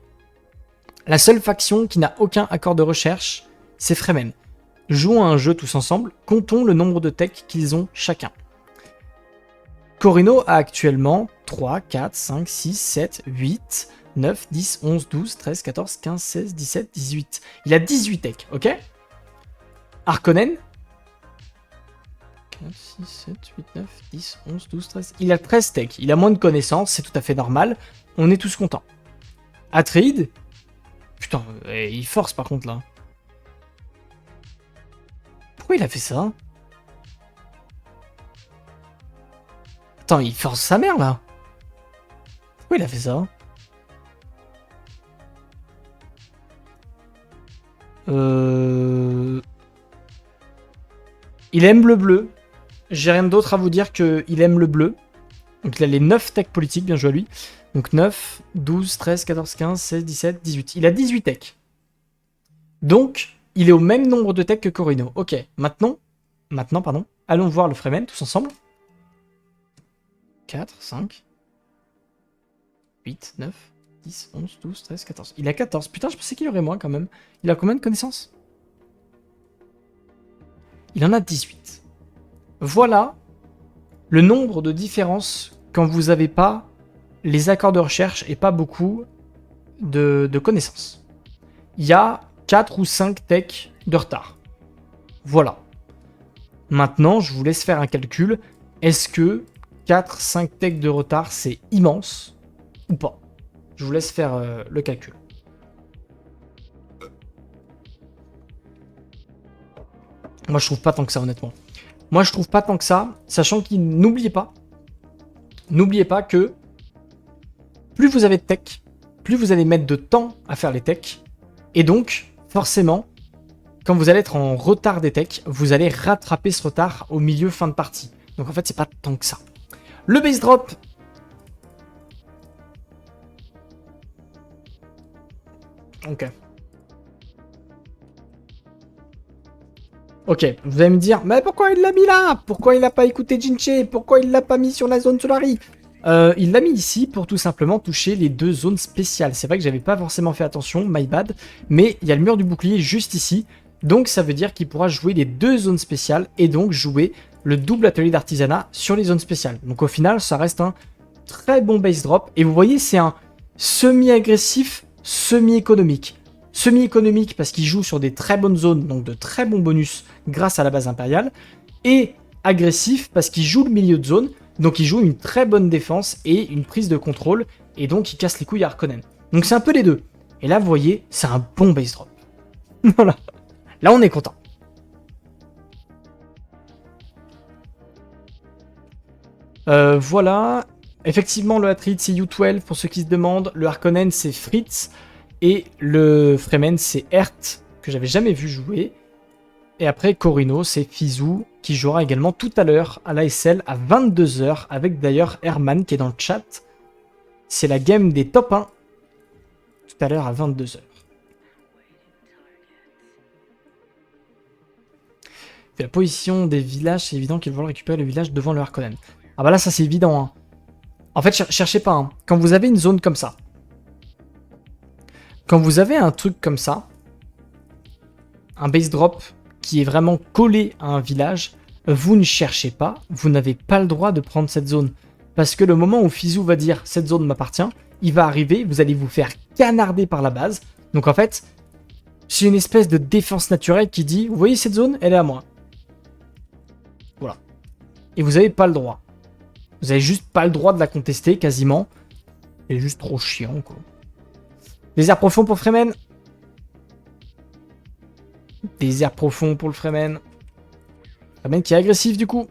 La seule faction qui n'a aucun accord de recherche, c'est Fremen. Jouons à un jeu tous ensemble, comptons le nombre de techs qu'ils ont chacun. Corino a actuellement 3, 4, 5, 6, 7, 8, 9, 10, 11, 12, 13, 14, 15, 16, 17, 18. Il a 18 techs, ok? Harkonnen 4, 6, 7, 8, 9, 10, 11, 12, 13. Il a 13 techs. Il a moins de connaissances, c'est tout à fait normal. On est tous contents. Atreide. Putain, il force par contre là. Pourquoi il a fait ça? Attends, il force sa mère là. Pourquoi il a fait ça? Il aime le bleu. J'ai rien d'autre à vous dire qu'il aime le bleu. Donc il a les 9 techs politiques, bien joué à lui. Donc 9, 12, 13, 14, 15, 16, 17, 18. Il a 18 techs. Donc, il est au même nombre de techs que Corino. Ok, maintenant, pardon, allons voir le Fremen tous ensemble. 4, 5, 8, 9, 10, 11, 12, 13, 14. Il a 14. Putain, je pensais qu'il y aurait moins quand même. Il a combien de connaissances? Il en a 18. Voilà le nombre de différences quand vous n'avez pas les accords de recherche et pas beaucoup de connaissances. Il y a 4 ou 5 techs de retard. Voilà. Maintenant, je vous laisse faire un calcul. Est-ce que 4-5 techs de retard, c'est immense ou pas? Je vous laisse faire le calcul. Moi, je trouve pas tant que ça, honnêtement. Moi, je trouve pas tant que ça, sachant qu'il n'oubliez pas que plus vous avez de tech, plus vous allez mettre de temps à faire les techs, et donc, forcément, quand vous allez être en retard des techs, vous allez rattraper ce retard au milieu fin de partie. Donc en fait, c'est pas tant que ça. Le base drop. Ok. Ok, vous allez me dire, mais pourquoi il l'a mis là? Pourquoi il n'a pas écouté Jinche? Pourquoi il l'a pas mis sur la zone Solari? Il l'a mis ici pour tout simplement toucher les 2 zones spéciales. C'est vrai que j'avais pas forcément fait attention, my bad, mais il y a le mur du bouclier juste ici. Donc ça veut dire qu'il pourra jouer les 2 zones spéciales et donc jouer le double atelier d'artisanat sur les zones spéciales. Donc au final, ça reste un très bon base drop. Et vous voyez, c'est un semi-agressif, semi-économique. Semi-économique parce qu'il joue sur des très bonnes zones, donc de très bons bonus grâce à la base impériale. Et agressif parce qu'il joue le milieu de zone, donc il joue une très bonne défense et une prise de contrôle. Et donc il casse les couilles à Harkonnen. Donc c'est un peu les deux. Et là, vous voyez, c'est un bon base drop. Voilà. Là, on est content. Voilà. Effectivement, le Atreide, c'est U12 pour ceux qui se demandent. Le Harkonnen, c'est Fritz. Et le Fremen, c'est Ert, que j'avais jamais vu jouer. Et après, Corino, c'est Fizou, qui jouera également tout à l'heure à l'ASL à 22h, avec d'ailleurs Herman qui est dans le chat. C'est la game des top 1, tout à l'heure à 22h. La position des villages, c'est évident qu'ils vont récupérer le village devant le Harkonnen. Ah bah là, ça c'est évident. Hein. En fait, cherchez pas. Hein. Quand vous avez une zone comme ça, quand vous avez un truc comme ça, un base drop qui est vraiment collé à un village, vous ne cherchez pas, vous n'avez pas le droit de prendre cette zone. Parce que le moment où Fizou va dire « cette zone m'appartient », il va arriver, vous allez vous faire canarder par la base. Donc en fait, c'est une espèce de défense naturelle qui dit « vous voyez cette zone, elle est à moi ». Voilà. Et vous n'avez pas le droit. Vous avez juste pas le droit de la contester, quasiment. C'est juste trop chiant, quoi. Désert profond pour Fremen. Désert profond pour le Fremen. Fremen qui est agressif, du coup.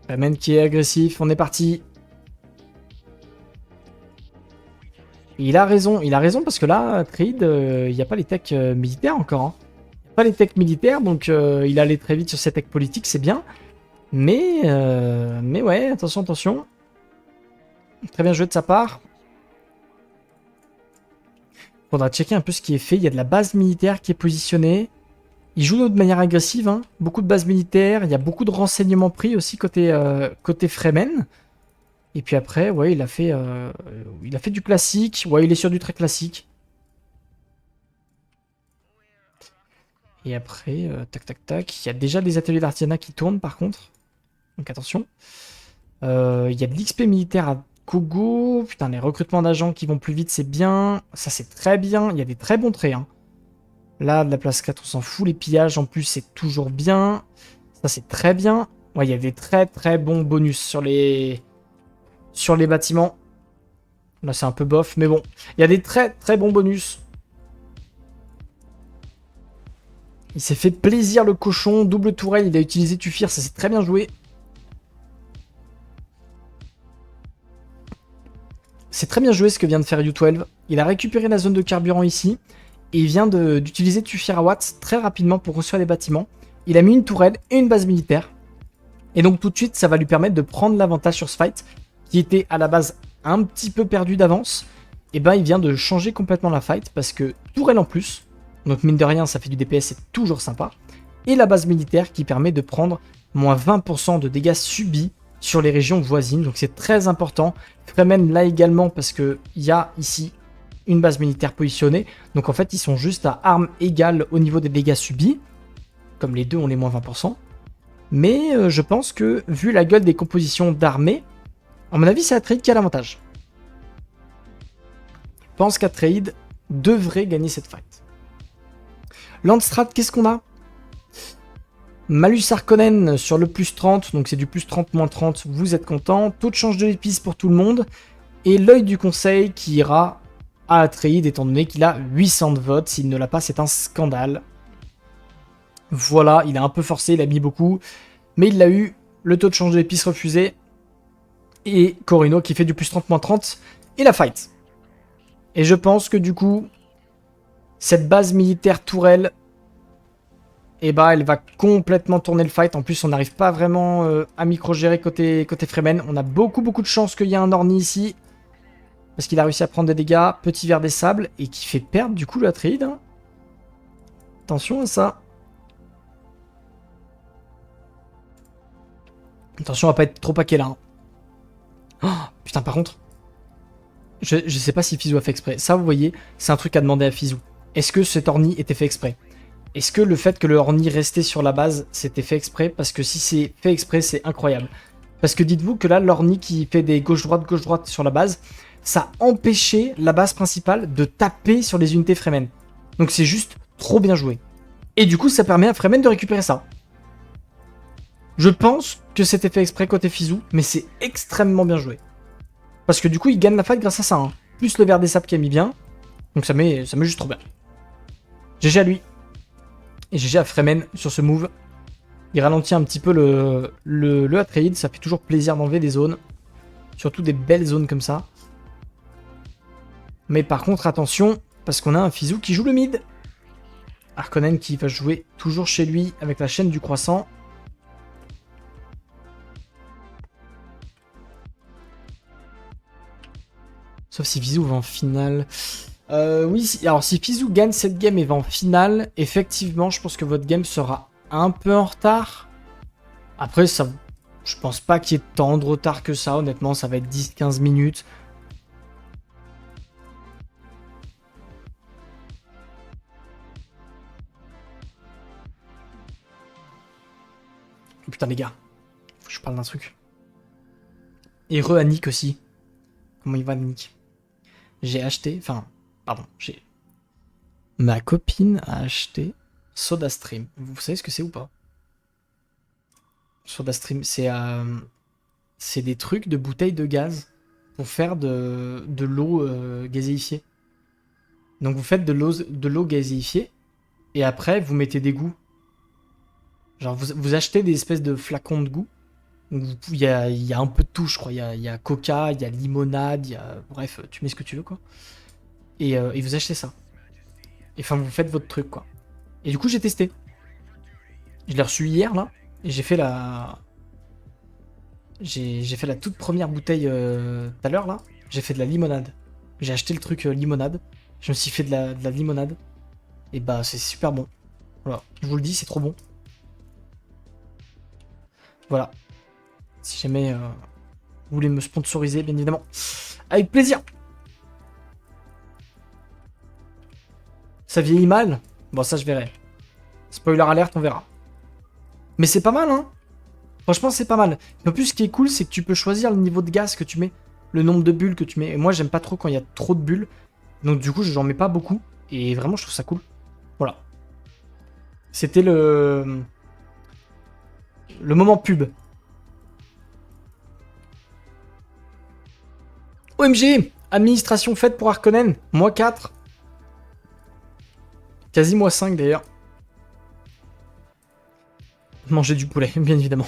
Fremen qui est agressif, on est parti. Il a raison parce que là, Creed, il n'y a pas les techs militaires encore. Hein. Il n'y a pas les techs militaires, donc il allait très vite sur ses techs politiques, c'est bien. Mais ouais, attention, attention. Très bien joué de sa part. Faudra checker un peu ce qui est fait. Il y a de la base militaire qui est positionnée. Il joue de manière agressive. Hein. Beaucoup de bases militaires. Il y a beaucoup de renseignements pris aussi côté Fremen. Et puis après, ouais, il a fait du classique. Ouais, il est sur du très classique. Et après, tac, tac, tac. Il y a déjà des ateliers d'artisanat qui tournent, par contre. Donc attention. Il y a de l'XP militaire à Kogo. Putain, les recrutements d'agents qui vont plus vite, c'est bien. Ça, c'est très bien. Il y a des très bons traits. Hein. Là, de la place 4, on s'en fout. Les pillages, en plus, c'est toujours bien. Ça, c'est très bien. Ouais, il y a des très très bons bonus sur les bâtiments. Là, c'est un peu bof, mais bon. Il y a des très très bons bonus. Il s'est fait plaisir, le cochon. Double tourelle, il a utilisé Tufir. Ça, c'est très bien joué. C'est très bien joué ce que vient de faire U12. Il a récupéré la zone de carburant ici. Et il vient d'utiliser Tufir à Watts très rapidement pour construire des bâtiments. Il a mis une tourelle et une base militaire. Et donc tout de suite, ça va lui permettre de prendre l'avantage sur ce fight, qui était à la base un petit peu perdu d'avance. Et ben il vient de changer complètement la fight, parce que tourelle en plus, donc mine de rien, ça fait du DPS, c'est toujours sympa. Et la base militaire qui permet de prendre moins 20% de dégâts subis sur les régions voisines, donc c'est très important. Fremen là également, parce qu'il y a ici une base militaire positionnée, donc en fait ils sont juste à armes égales au niveau des dégâts subis, comme les deux ont les moins 20%. Mais je pense que, vu la gueule des compositions d'armées, à mon avis, c'est Atreides qui a l'avantage. Je pense qu'Atreides devrait gagner cette fight. Landstrat, qu'est-ce qu'on a? Malus Harkonnen sur le plus 30, donc c'est du plus 30, moins 30, vous êtes content. Taux de change de l'épice pour tout le monde. Et l'œil du conseil qui ira à Atreides, étant donné qu'il a 800 de votes. S'il ne l'a pas, c'est un scandale. Voilà, il a un peu forcé, il a mis beaucoup. Mais il l'a eu, le taux de change de l'épice refusé. Et Corino qui fait du plus 30, moins 30. Et la fight. Et je pense que du coup, cette base militaire tourelle, et bah elle va complètement tourner le fight. En plus, on n'arrive pas vraiment à micro-gérer côté Fremen. On a beaucoup de chance qu'il y ait un Orni ici. Parce qu'il a réussi à prendre des dégâts. Petit verre des sables. Et qui fait perdre du coup l'Atreide. Hein. Attention à ça. Attention à pas être trop paquet là. Hein. Oh, putain, par contre. Je sais pas si Fizou a fait exprès. Ça, vous voyez, c'est un truc à demander à Fizou. Est-ce que cet Orni était fait exprès? Est-ce que le fait que le Orni restait sur la base, c'était fait exprès? Parce que si c'est fait exprès, c'est incroyable. Parce que dites-vous que là, l'Orni qui fait des gauche-droite sur la base, ça empêchait la base principale de taper sur les unités Fremen. Donc c'est juste trop bien joué. Et du coup, ça permet à Fremen de récupérer ça. Je pense que c'était fait exprès côté Fizou, mais c'est extrêmement bien joué. Parce que du coup, il gagne la fight grâce à ça. Hein. Plus le verre des sables qui a mis bien. Donc ça met juste trop bien. GG à lui. Et GG à Fremen sur ce move. Il ralentit un petit peu le Atreides. Ça fait toujours plaisir d'enlever des zones. Surtout des belles zones comme ça. Mais par contre, attention, parce qu'on a un Fizou qui joue le mid. Harkonnen qui va jouer toujours chez lui avec la chaîne du croissant. Sauf si Fizou va en finale. Oui, alors si Fizou gagne cette game et va en finale, effectivement, je pense que votre game sera un peu en retard. Après, ça, je pense pas qu'il y ait tant de retard que ça. Honnêtement, ça va être 10-15 minutes. Oh, putain, les gars. Faut que je parle d'un truc. Et à Nick aussi. Comment il va, Nick? J'ai acheté... Enfin, pardon, j'ai... Ma copine a acheté SodaStream. Vous savez ce que c'est ou pas? SodaStream, c'est des trucs de bouteilles de gaz pour faire de l'eau gazéifiée. Donc vous faites de l'eau gazéifiée et après vous mettez des goûts. Genre vous achetez des espèces de flacons de goût. Il y a un peu de tout, je crois. Il y a coca, il y a limonade, bref, tu mets ce que tu veux, quoi. Et vous achetez ça. Et enfin, vous faites votre truc, quoi. Et du coup, j'ai testé. Je l'ai reçu hier, là. Et j'ai fait la... J'ai fait la toute première bouteille tout à l'heure, là. J'ai fait de la limonade. J'ai acheté le truc limonade. Je me suis fait de la limonade. Et bah, c'est super bon. Voilà, je vous le dis, c'est trop bon. Voilà. Si jamais vous voulez me sponsoriser, bien évidemment. Avec plaisir. Ça vieillit mal? Bon, ça, je verrai. Spoiler alert, on verra. Mais c'est pas mal, hein. Franchement, c'est pas mal. En plus, ce qui est cool, c'est que tu peux choisir le niveau de gaz que tu mets, le nombre de bulles que tu mets. Et moi, j'aime pas trop quand il y a trop de bulles. Donc, du coup, j'en mets pas beaucoup. Et vraiment, je trouve ça cool. Voilà. C'était le moment pub. OMG! Administration faite pour Harkonnen. Moi 4. Quasi moi 5 d'ailleurs. Manger du poulet, bien évidemment.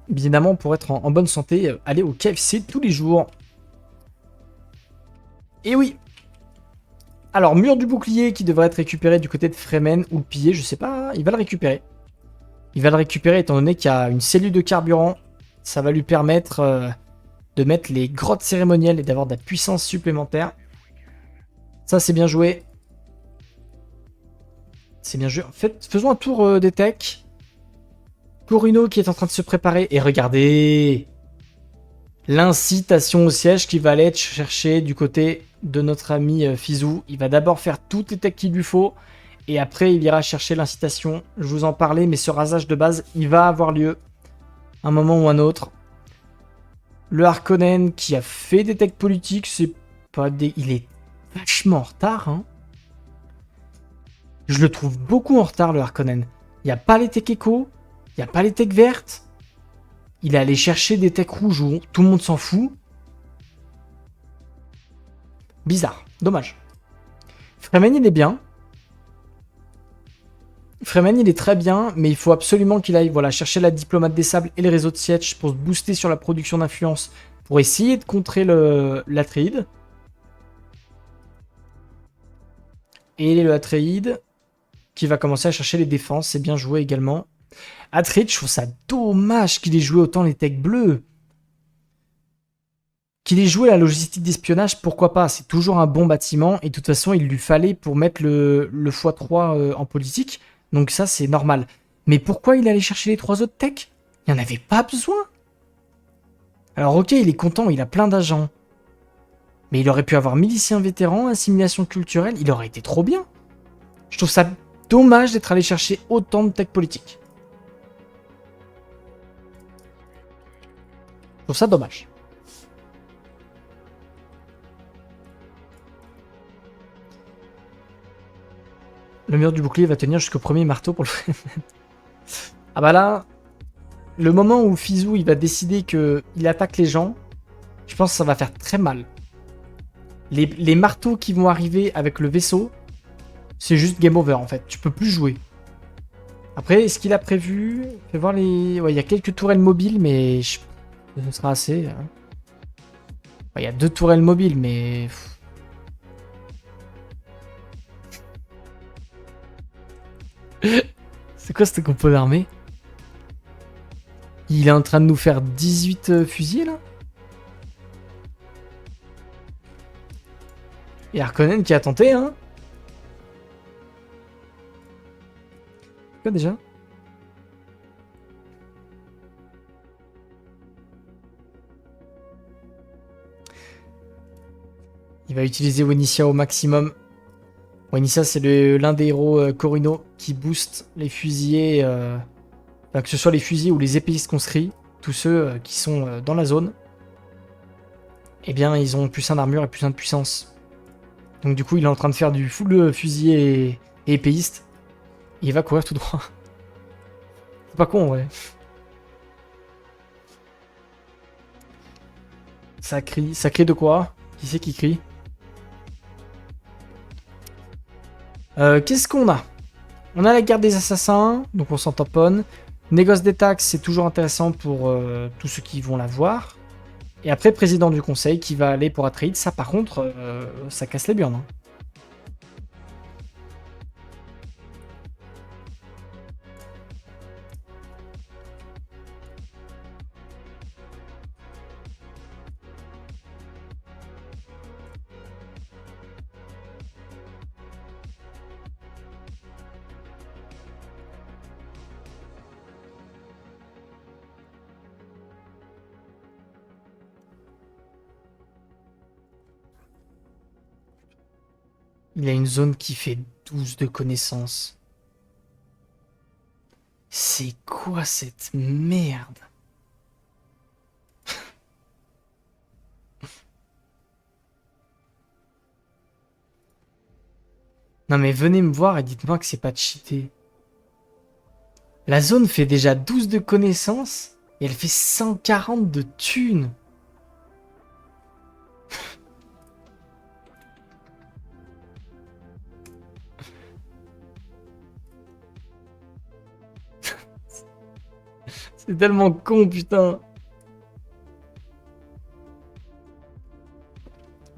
Bien évidemment, pour être en bonne santé, aller au KFC tous les jours. Et oui. Alors, mur du bouclier qui devrait être récupéré du côté de Fremen ou le piller, je sais pas. Il va le récupérer. Il va le récupérer étant donné qu'il y a une cellule de carburant. Ça va lui permettre de mettre les grottes cérémonielles et d'avoir de la puissance supplémentaire. Ça, c'est bien joué. C'est bien joué. En fait, faisons un tour des techs. Corino qui est en train de se préparer. Et regardez l'incitation au siège qui va aller être chercher du côté de notre ami Fizou. Il va d'abord faire toutes les techs qu'il lui faut. Et après, il ira chercher l'incitation. Je vous en parlais, mais ce rasage de base, il va avoir lieu. Un moment ou un autre. Le Harkonnen qui a fait des techs politiques, c'est pas des... Il est vachement en retard, hein. Je le trouve beaucoup en retard, le Harkonnen. Il n'y a pas les techs éco, il n'y a pas les techs vertes. Il est allé chercher des techs rouges où tout le monde s'en fout. Bizarre, dommage. Fremen, il est bien. Fremen, il est très bien, mais il faut absolument qu'il aille chercher la diplomate des sables et les réseaux de siège pour se booster sur la production d'influence, pour essayer de contrer l'Atréide. Et le Atréide qui va commencer à chercher les défenses, c'est bien joué également. Atréide, je trouve ça dommage qu'il ait joué autant les techs bleus. Qu'il ait joué la logistique d'espionnage, pourquoi pas? C'est toujours un bon bâtiment, et de toute façon, il lui fallait pour mettre le x3 en politique. Donc ça, c'est normal. Mais pourquoi il allait chercher les 3 autres techs? Il n'y en avait pas besoin. Alors ok, il est content, il a plein d'agents. Mais il aurait pu avoir milicien vétéran, assimilation culturelle, il aurait été trop bien. Je trouve ça dommage d'être allé chercher autant de tech politiques. Je trouve ça dommage. Le mur du bouclier va tenir jusqu'au premier marteau pour le faire. Ah bah là, le moment où Fizou il va décider qu'il attaque les gens, je pense que ça va faire très mal. Les marteaux qui vont arriver avec le vaisseau, c'est juste game over en fait. Tu peux plus jouer. Après, est-ce qu'il a prévu? Fais voir les... Ouais, il y a quelques tourelles mobiles, mais ce sera assez. Hein. Ouais, il y a 2 tourelles mobiles, mais... C'est quoi cette compo d'armée? Il est en train de nous faire 18 fusils, là? Et Harkonnen qui a tenté, hein? Quoi déjà? Il va utiliser Wenicia au maximum. Wenicia, c'est l'un des héros Corino qui booste les fusiliers, que ce soit les fusiliers ou les épéistes conscrits, tous ceux qui sont dans la zone, eh bien, ils ont plus 1 d'armure et plus 1 de puissance. Donc du coup, il est en train de faire du full fusilier et épéiste. Et il va courir tout droit. C'est pas con, ouais. Ça crie. Ça crie de quoi? Qui c'est qui crie? Qu'est-ce qu'on a? On a la guerre des assassins, donc on s'en tamponne. Négoce des taxes, c'est toujours intéressant pour tous ceux qui vont la voir. Et après, président du conseil qui va aller pour Atreides. Ça, par contre, ça casse les burnes. Hein. Il y a une zone qui fait 12 de connaissances. C'est quoi cette merde? Non mais venez me voir et dites-moi que c'est pas cheaté. La zone fait déjà 12 de connaissances et elle fait 140 de thunes. C'est tellement con, putain.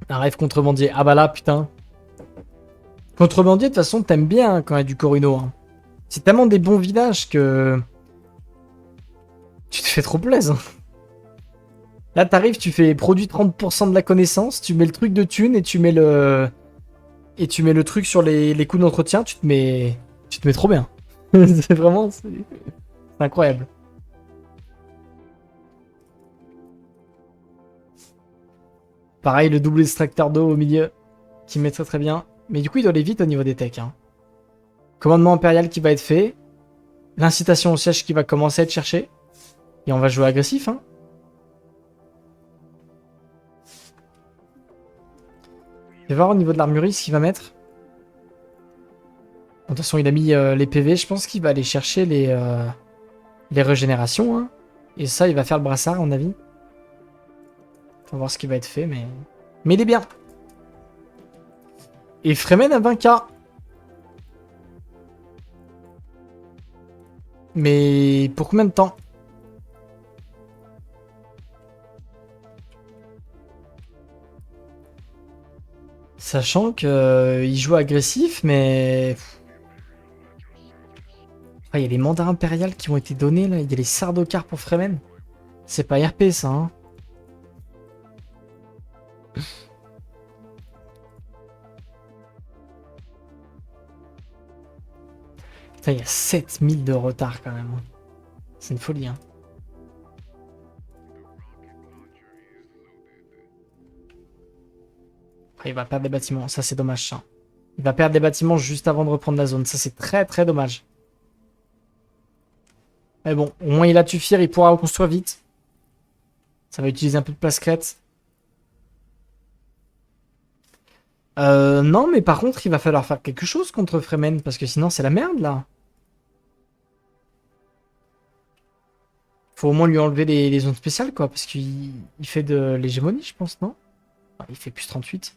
Un rêve contrebandier. Ah bah là, putain. Contrebandier, de toute façon, t'aimes bien hein, quand il y a du Corino. Hein. C'est tellement des bons villages que... Tu te fais trop plaisir. Là, t'arrives, tu fais produit 30% de la connaissance, tu mets le truc de thune et tu mets le... Et tu mets le truc sur les coûts d'entretien, tu te mets trop bien. C'est vraiment... C'est incroyable. Pareil, le double extracteur d'eau au milieu, qui met très très bien. Mais du coup, il doit aller vite au niveau des techs. Hein. Commandement impérial qui va être fait. L'incitation au siège qui va commencer à être cherchée. Et on va jouer agressif. Hein. Je vais voir au niveau de l'armurerie ce qu'il va mettre. De toute façon, il a mis les PV. Je pense qu'il va aller chercher les régénérations. Hein. Et ça, il va faire le brassard, à mon avis. On va voir ce qui va être fait, mais il est bien. Et Fremen a 20k. Mais pour combien de temps? Sachant qu'il joue agressif, mais... Ah, il y a les mandats impériales qui ont été donnés, là. Il y a les Sardocars pour Fremen. C'est pas RP, ça, hein. Putain, il y a 7000 de retard, quand même. C'est une folie, hein. Après, il va perdre des bâtiments. Ça, c'est dommage, ça. Il va perdre des bâtiments juste avant de reprendre la zone. Ça, c'est très, très dommage. Mais bon, au moins, il a Tufir. Il pourra reconstruire vite. Ça va utiliser un peu de place crête. Non, mais par contre, il va falloir faire quelque chose contre Fremen. Parce que sinon, c'est la merde, là. Faut au moins lui enlever les zones spéciales, quoi. Parce qu'il fait de l'hégémonie, je pense, non? Ah, il fait plus 38.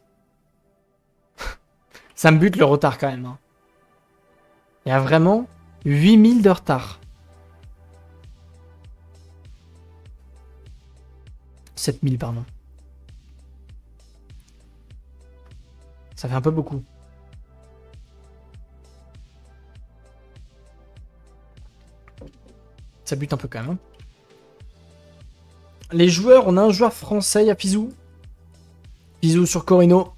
Ça me bute le retard, quand même. Hein. Il y a vraiment 8000 de retard. 7000, pardon. Ça fait un peu beaucoup. Ça bute un peu, quand même. Hein. Les joueurs, on a un joueur français, il y a Fizou. Fizou sur Corino,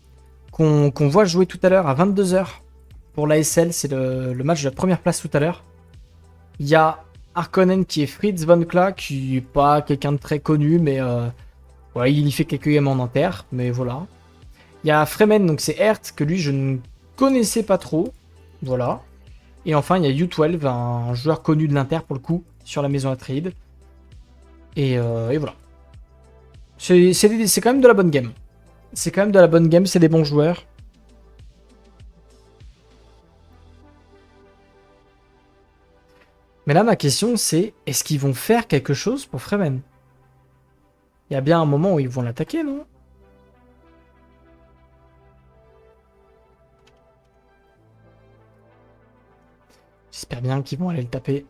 qu'on voit jouer tout à l'heure à 22h pour l'ASL. C'est le match de la première place tout à l'heure. Il y a Harkonnen qui est Fritz von Kla, qui n'est pas quelqu'un de très connu, mais ouais, il y fait quelques games en inter, mais voilà. Il y a Fremen, donc c'est Hert, que lui je ne connaissais pas trop. Voilà. Et enfin, il y a U12, un joueur connu de l'Inter pour le coup, sur la maison Atreides. Et voilà. C'est quand même de la bonne game. C'est quand même de la bonne game, c'est des bons joueurs. Mais là, ma question, c'est est-ce qu'ils vont faire quelque chose pour Fremen? Il y a bien un moment où ils vont l'attaquer, non? J'espère bien qu'ils vont aller le taper.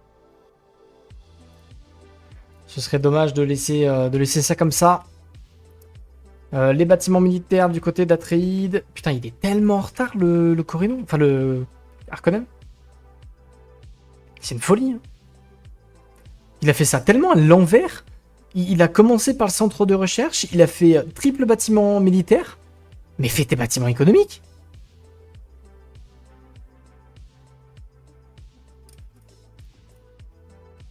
Ce serait dommage de laisser ça comme ça. Les bâtiments militaires du côté d'Atreides. Putain, il est tellement en retard le Corino. Enfin, le Harkonnen. C'est une folie. Hein. Il a fait ça tellement à l'envers. Il a commencé par le centre de recherche. Il a fait triple bâtiment militaire. Mais fais tes bâtiments économiques.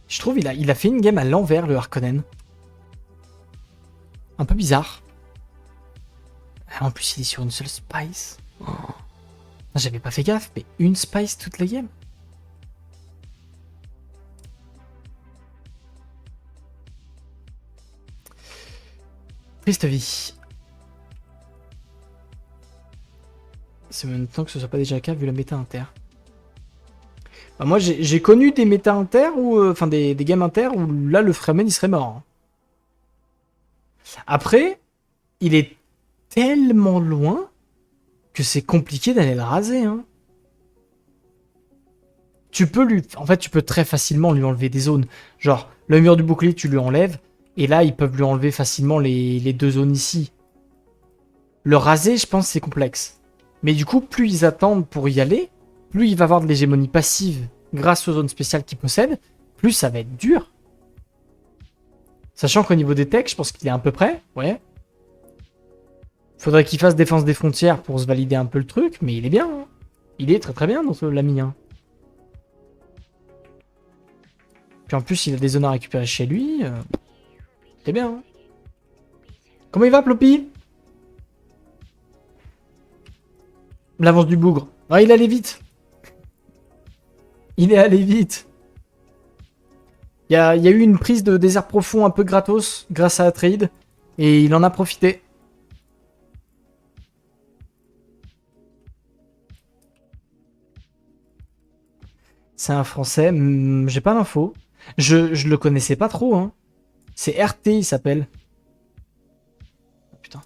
Je trouve il a fait une game à l'envers, le Harkonnen. Un peu bizarre. En plus, il est sur une seule spice. Oh. J'avais pas fait gaffe, mais une spice toute la game. Triste vie. C'est maintenant que ce soit pas déjà le cas vu la méta inter. Bah moi j'ai connu des méta inter ou enfin des games inter où là le Fremen il serait mort. Hein. Après, il est tellement loin que c'est compliqué d'aller le raser. Hein. Tu peux lui... En fait, tu peux très facilement lui enlever des zones. Genre, le mur du bouclier, tu lui enlèves. Et là, ils peuvent lui enlever facilement les deux zones ici. Le raser, je pense, c'est complexe. Mais du coup, plus ils attendent pour y aller, plus il va avoir de l'hégémonie passive grâce aux zones spéciales qu'il possède, plus ça va être dur. Sachant qu'au niveau des techs, je pense qu'il est à peu près. Ouais. Faudrait qu'il fasse défense des frontières pour se valider un peu le truc, mais il est bien. Hein. Il est très très bien dans l'ami. Hein. Puis en plus, il a des zones à récupérer chez lui. C'est bien. Hein. Comment il va, Ploppy? L'avance du bougre. Ah, il allait vite. Il est allé vite. Il y a eu une prise de désert profond un peu gratos grâce à Atreide. Et il en a profité. C'est un français. J'ai pas l'info. Je le connaissais pas trop. Hein. C'est RT, il s'appelle. Oh, putain.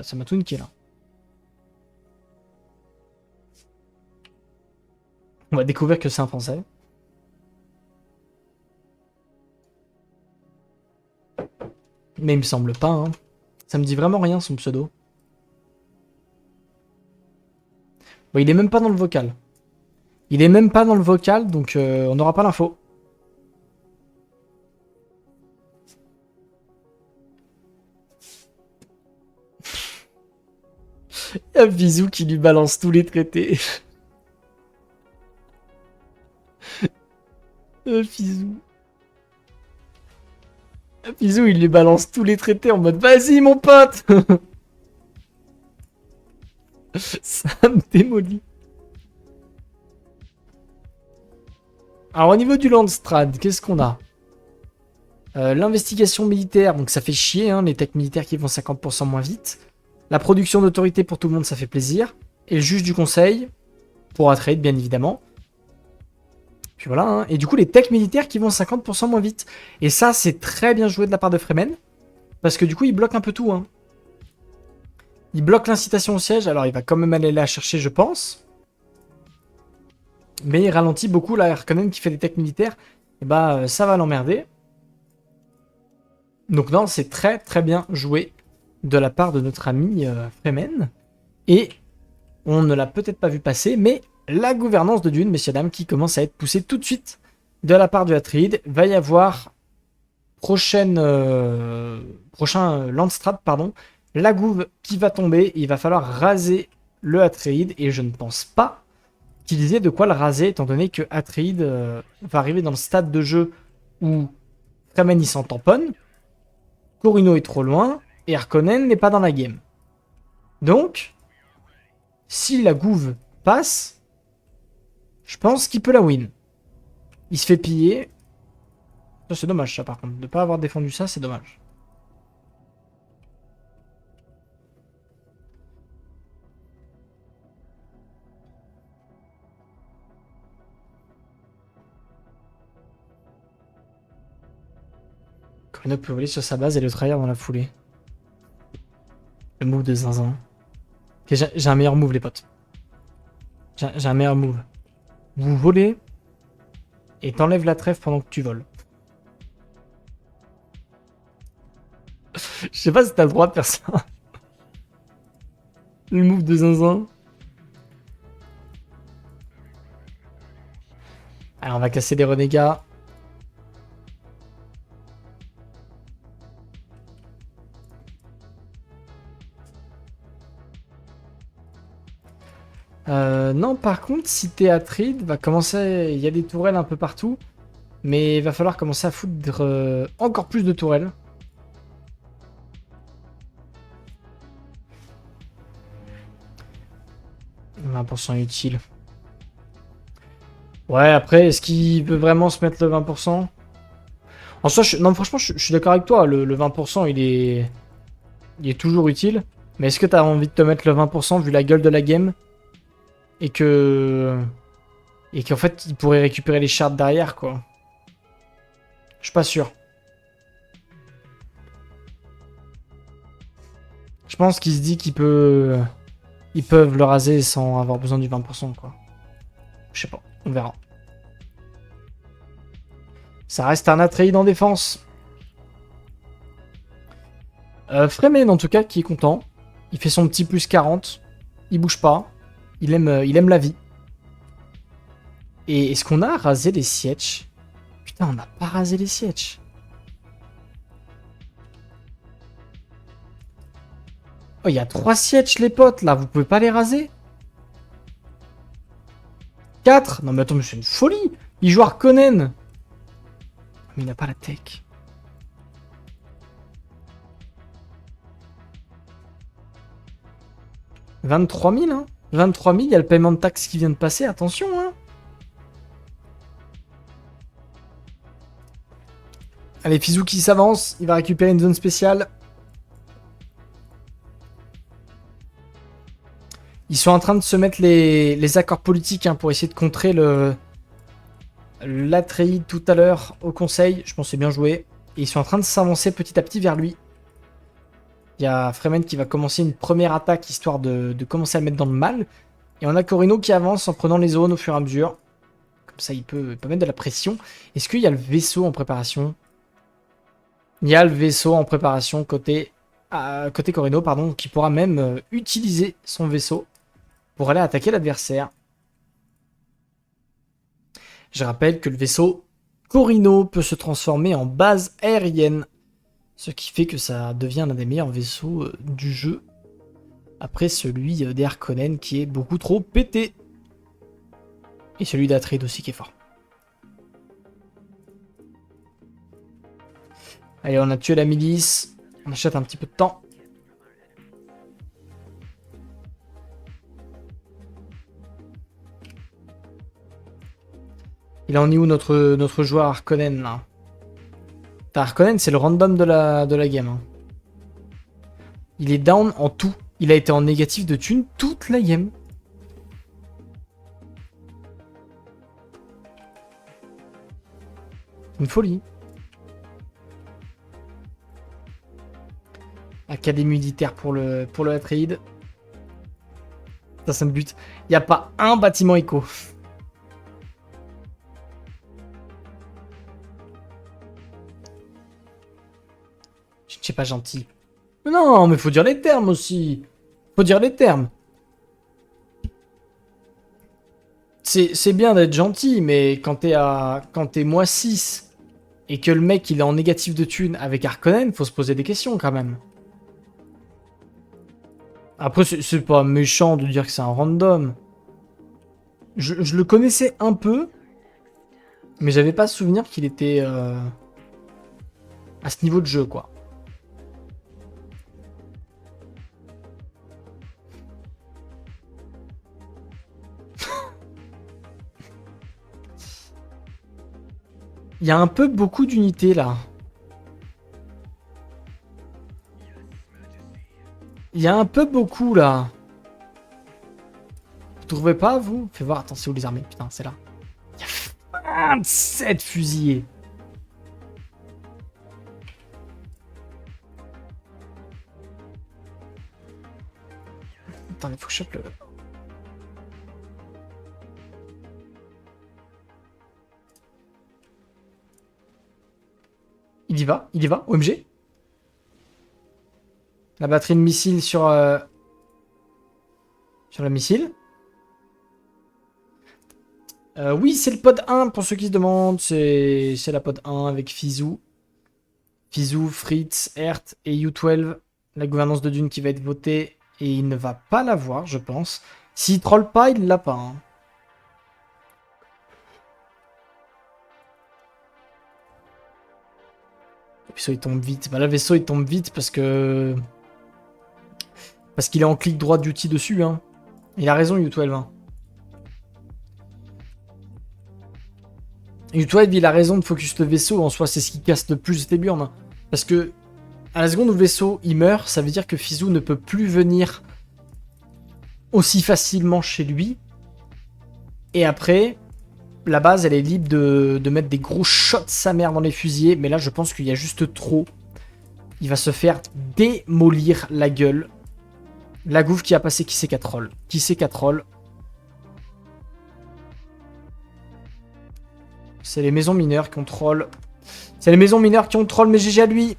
Ça m'a tout niqué là. On va découvrir que c'est un français. Mais il me semble pas. Hein. Ça me dit vraiment rien son pseudo. Bon, il est même pas dans le vocal. Il est même pas dans le vocal, donc on n'aura pas l'info. Il y a Bisou qui lui balance tous les traités. Bisou. Bisou, il lui balance tous les traités en mode vas-y mon pote. Ça me démolit. Alors au niveau du Landstrad, qu'est-ce qu'on a? L'investigation militaire, donc ça fait chier, hein, les techs militaires qui vont 50% moins vite. La production d'autorité pour tout le monde, ça fait plaisir. Et le juge du conseil, pour Atreide, bien évidemment. Puis voilà, hein. Et du coup, les techs militaires qui vont 50% moins vite. Et ça, c'est très bien joué de la part de Fremen. Parce que du coup, il bloque un peu tout. Hein. Il bloque l'incitation au siège, alors il va quand même aller la chercher, je pense. Mais il ralentit beaucoup, là, Harkonnen qui fait des techs militaires. Et bah, ça va l'emmerder. Donc non, c'est très très bien joué de la part de notre ami Fremen. Et on ne l'a peut-être pas vu passer, mais la gouvernance de Dune, messieurs dames, qui commence à être poussée tout de suite de la part du Atreide. Va y avoir prochain Landstrad, pardon, la gouve qui va tomber. Il va falloir raser le Atreide et je ne pense pas qu'il ait de quoi le raser, étant donné que Atreide va arriver dans le stade de jeu où Fremen il s'en tamponne, Corino est trop loin et Harkonnen n'est pas dans la game. Donc, si la gouve passe, je pense qu'il peut la win. Il se fait piller. C'est dommage ça par contre, de ne pas avoir défendu ça, c'est dommage. Corino peut voler sur sa base et le trahir dans la foulée. Le move de zinzin. Okay, j'ai un meilleur move les potes. J'ai un meilleur move. Vous volez et t'enlèves la trêve pendant que tu voles. Je sais pas si t'as le droit de faire ça. Le move de zinzin. Alors on va casser des renégats. Non, par contre, si t'es Atreide, va commencer. Il y a des tourelles un peu partout. Mais il va falloir commencer à foutre encore plus de tourelles. « 20% utile. Ouais, après, est-ce qu'il veut vraiment se mettre le 20%? En soi, non, franchement, je suis d'accord avec toi. Le 20%, il est toujours utile. Mais est-ce que t'as envie de te mettre le 20% vu la gueule de la game et que et qu'en fait, il pourrait récupérer les shards derrière, quoi. Je suis pas sûr. Je pense qu'il se dit ils peuvent le raser sans avoir besoin du 20%, quoi. Je sais pas, on verra. Ça reste un Atreide en défense. Fremen, en tout cas, qui est content. Il fait son petit plus 40. Il bouge pas. Il aime la vie. Et est-ce qu'on a rasé les sièges? Putain, on n'a pas rasé les sièges. Oh, il y a 3 sièges, les potes, là. Vous pouvez pas les raser? 4? Non, mais attends, mais c'est une folie. Il joue Harkonnen. Mais il n'a pas la tech. « 23 000, hein. 23 000, il y a le paiement de taxes qui vient de passer. Attention, hein. Allez, Fizou qui s'avance. Il va récupérer une zone spéciale. Ils sont en train de se mettre les accords politiques hein, pour essayer de contrer l'Atreide tout à l'heure au conseil. Je pense que c'est bien joué. Et ils sont en train de s'avancer petit à petit vers lui. Il y a Fremen qui va commencer une première attaque histoire de commencer à le mettre dans le mal. Et on a Corino qui avance en prenant les zones au fur et à mesure. Comme ça, il peut mettre de la pression. Est-ce qu'il y a le vaisseau en préparation? Il y a le vaisseau en préparation côté Corino, pardon, qui pourra même utiliser son vaisseau pour aller attaquer l'adversaire. Je rappelle que le vaisseau Corino peut se transformer en base aérienne, ce qui fait que ça devient l'un des meilleurs vaisseaux du jeu, après celui des Harkonnen qui est beaucoup trop pété, et celui d'Atreide aussi qui est fort. Allez, on a tué la milice, on achète un petit peu de temps. Il en est où notre joueur Harkonnen là? Harkonnen, c'est le random de la game. Hein. Il est down en tout. Il a été en négatif de thune toute la game. Une folie. Académie militaire pour le Atreide. Ça me bute. Il n'y a pas un bâtiment éco. Je sais pas gentil. Mais non, mais faut dire les termes aussi. Faut dire les termes. C'est bien d'être gentil, mais quand t'es -6 et que le mec il est en négatif de thunes avec Harkonnen, faut se poser des questions quand même. Après, c'est pas méchant de dire que c'est un random. Je le connaissais un peu, mais j'avais pas souvenir qu'il était à ce niveau de jeu, quoi. Il y a un peu beaucoup d'unités, là. Il y a un peu beaucoup, là. Vous trouvez pas, vous? Fais voir, attends, c'est où les armées? Putain, c'est là. Il y a 27 fusillés. Attends, il faut que je chope le... Il y va, OMG. La batterie de missile sur le missile. Oui, c'est le pod 1 pour ceux qui se demandent. C'est la pod 1 avec Fizou. Fizou, Fritz, Hert et U12. La gouvernance de Dune qui va être votée. Et il ne va pas l'avoir, je pense. S'il troll pas, il l'a pas. Hein. Le vaisseau il tombe vite. Bah, là, le vaisseau il tombe vite parce que. Parce qu'il est en clic droit d'outil dessus. Hein. Il a raison, U12. Hein. U12, il a raison de focus le vaisseau, en soi, c'est ce qui casse le plus des burnes. Parce que, à la seconde où le vaisseau il meurt, ça veut dire que Fizou ne peut plus venir aussi facilement chez lui. Et après, la base, elle est libre de mettre des gros shots sa mère dans les fusiliers. Mais là, je pense qu'il y a juste trop. Il va se faire démolir la gueule. La gouffre qui a passé qui c'est 4 rolls. Qui c'est 4 rolls. C'est les maisons mineures qui ont troll. C'est les maisons mineures qui ont troll, mais GG à lui.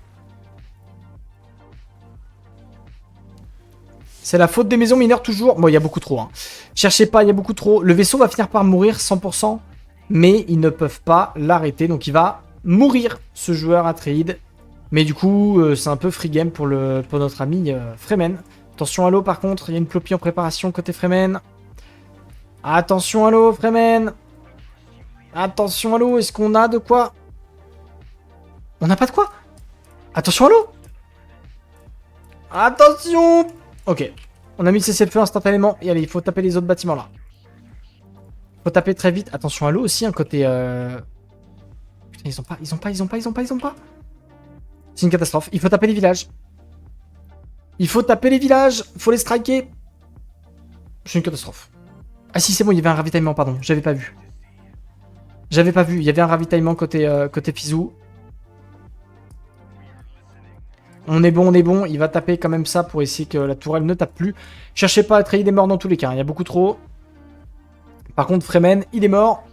C'est la faute des maisons mineures toujours. Bon, il y a beaucoup trop. Hein. Cherchez pas, il y a beaucoup trop. Le vaisseau va finir par mourir 100%. Mais ils ne peuvent pas l'arrêter. Donc il va mourir, ce joueur Atreide. Mais du coup, c'est un peu free game pour notre ami Fremen. Attention à l'eau par contre. Il y a une clopie en préparation côté Fremen. Attention à l'eau, Fremen. Attention à l'eau. Est-ce qu'on a de quoi? On n'a pas de quoi? Attention à l'eau. Attention. Ok. On a mis le cessez-le-feu instantanément. Et allez, il faut taper les autres bâtiments là. Faut taper très vite. Attention à l'eau aussi, un côté... Putain, ils ont pas. C'est une catastrophe. Il faut taper les villages. Il faut taper les villages. Faut les striker. C'est une catastrophe. Ah si, c'est bon, il y avait un ravitaillement, pardon. J'avais pas vu. Il y avait un ravitaillement côté Fizou. On est bon. Il va taper quand même ça pour essayer que la tourelle ne tape plus. Cherchez pas à trahir des morts dans tous les cas. Il y a beaucoup trop. Par contre, Fremen, il est mort.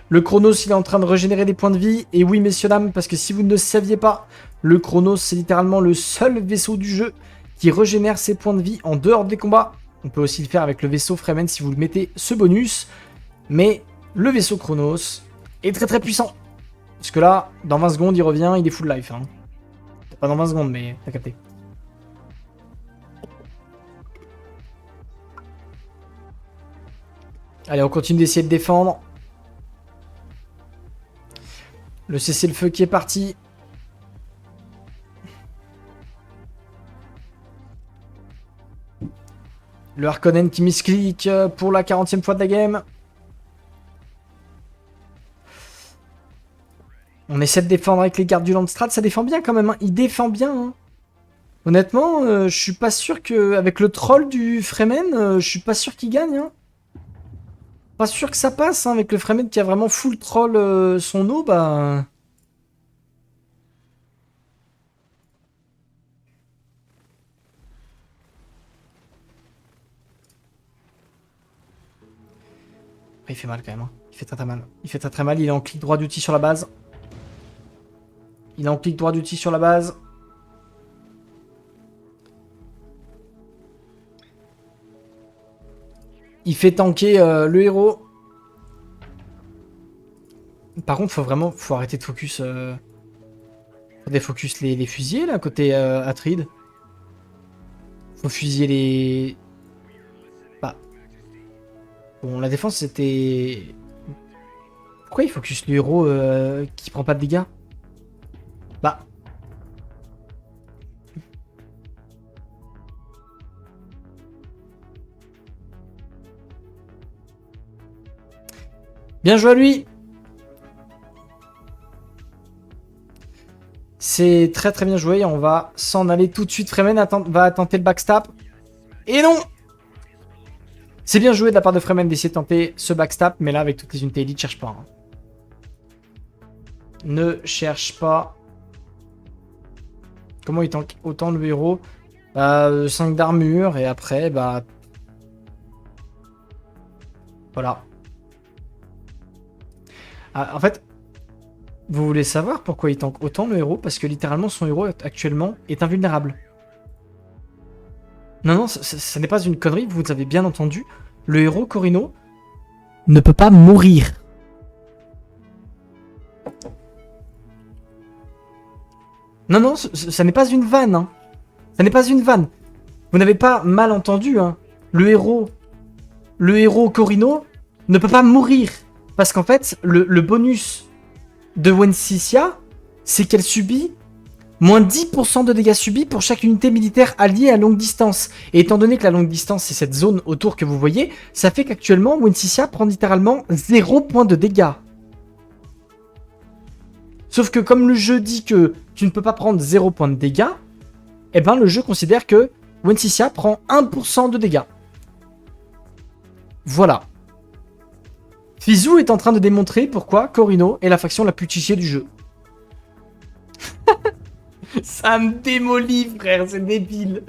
Le Chronos, il est en train de régénérer des points de vie. Et oui, messieurs, dames, parce que si vous ne saviez pas, le Chronos, c'est littéralement le seul vaisseau du jeu qui régénère ses points de vie en dehors des combats. On peut aussi le faire avec le vaisseau Fremen si vous le mettez ce bonus. Mais le vaisseau Chronos est très très puissant. Parce que là, dans 20 secondes, il revient, il est full life. Hein. Pas dans 20 secondes, mais t'as capté. Allez, on continue d'essayer de défendre. Le cessez-le-feu qui est parti. Le Harkonnen qui misclick pour la 40e fois de la game. On essaie de défendre avec les gardes du Landstrat. Ça défend bien quand même. Hein. Il défend bien. Hein. Honnêtement, je suis pas sûr que... Avec le troll du Fremen, je suis pas sûr qu'il gagne. Hein. Pas sûr que ça passe. Hein. Avec le Fremen qui a vraiment full troll son eau, bah... Il fait mal quand même. Hein. Il fait très très mal. Il fait très très mal. Il est en clic droit d'outil sur la base. Il est en clic droit d'outil sur la base. Il fait tanker le héros. Par contre, faut arrêter de focus. Faut défocus les fusiliers là, côté Atreide. Faut fusiller les... Bah. Bon, la défense c'était... Pourquoi il focus le héros qui prend pas de dégâts? Bah. Bien joué à lui. C'est très très bien joué. On va s'en aller tout de suite. Fremen va tenter le backstab. Et non! C'est bien joué de la part de Fremen d'essayer de tenter ce backstab. Mais là, avec toutes les unités élites, cherche pas. Hein. Ne cherche pas. Comment il tank autant le héros? Bah, 5 d'armure. Et après, bah... Voilà. Ah, en fait... Vous voulez savoir pourquoi il tank autant le héros? Parce que littéralement son héros actuellement est invulnérable. Non, ça n'est pas une connerie, vous avez bien entendu. Le héros Corino ne peut pas mourir. Non, ça n'est pas une vanne. Hein. Ça n'est pas une vanne. Vous n'avez pas mal entendu. Hein. Le héros Corino ne peut pas mourir. Parce qu'en fait, le bonus... de Wensicia, c'est qu'elle subit Moins 10% de dégâts subis pour chaque unité militaire alliée à longue distance. Et étant donné que la longue distance, c'est cette zone autour que vous voyez, ça fait qu'actuellement, Wensicia prend littéralement 0 points de dégâts. Sauf que comme le jeu dit que tu ne peux pas prendre 0 points de dégâts, eh ben le jeu considère que Wensicia prend 1% de dégâts. Voilà. Fizou est en train de démontrer pourquoi Corino est la faction la plus chichée du jeu. Ça me démolit, frère, c'est débile.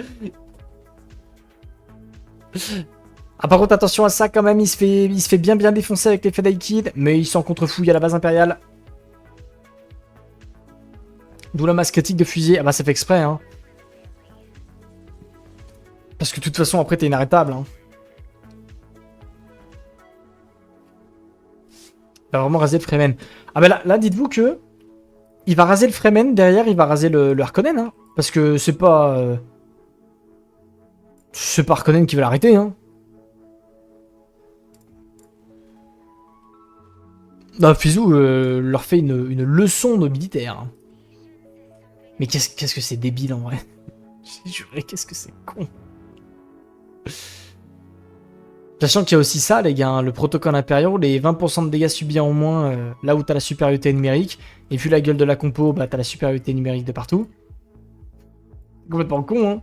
Ah, par contre, attention à ça quand même, il se fait bien défoncer avec l'effet d'Aikid, mais il s'en contrefouille à la base impériale. D'où la masse critique de fusil. Ah bah, c'est fait exprès, hein. Parce que de toute façon, après, t'es inarrêtable, hein. Il va vraiment raser le Fremen. Ah bah là dites-vous que il va raser le Fremen, derrière il va raser le Harkonnen, hein. Parce que c'est pas... c'est pas Harkonnen qui va l'arrêter, hein. Non, Fizou leur fait une leçon de militaire. Hein. Mais qu'est-ce que c'est débile en vrai. J'ai juré, qu'est-ce que c'est con. Sachant qu'il y a aussi ça, les gars, hein, le protocole impérial, les 20% de dégâts subis en moins là où t'as la supériorité numérique. Et vu la gueule de la compo, bah t'as la supériorité numérique de partout. Complètement con, hein.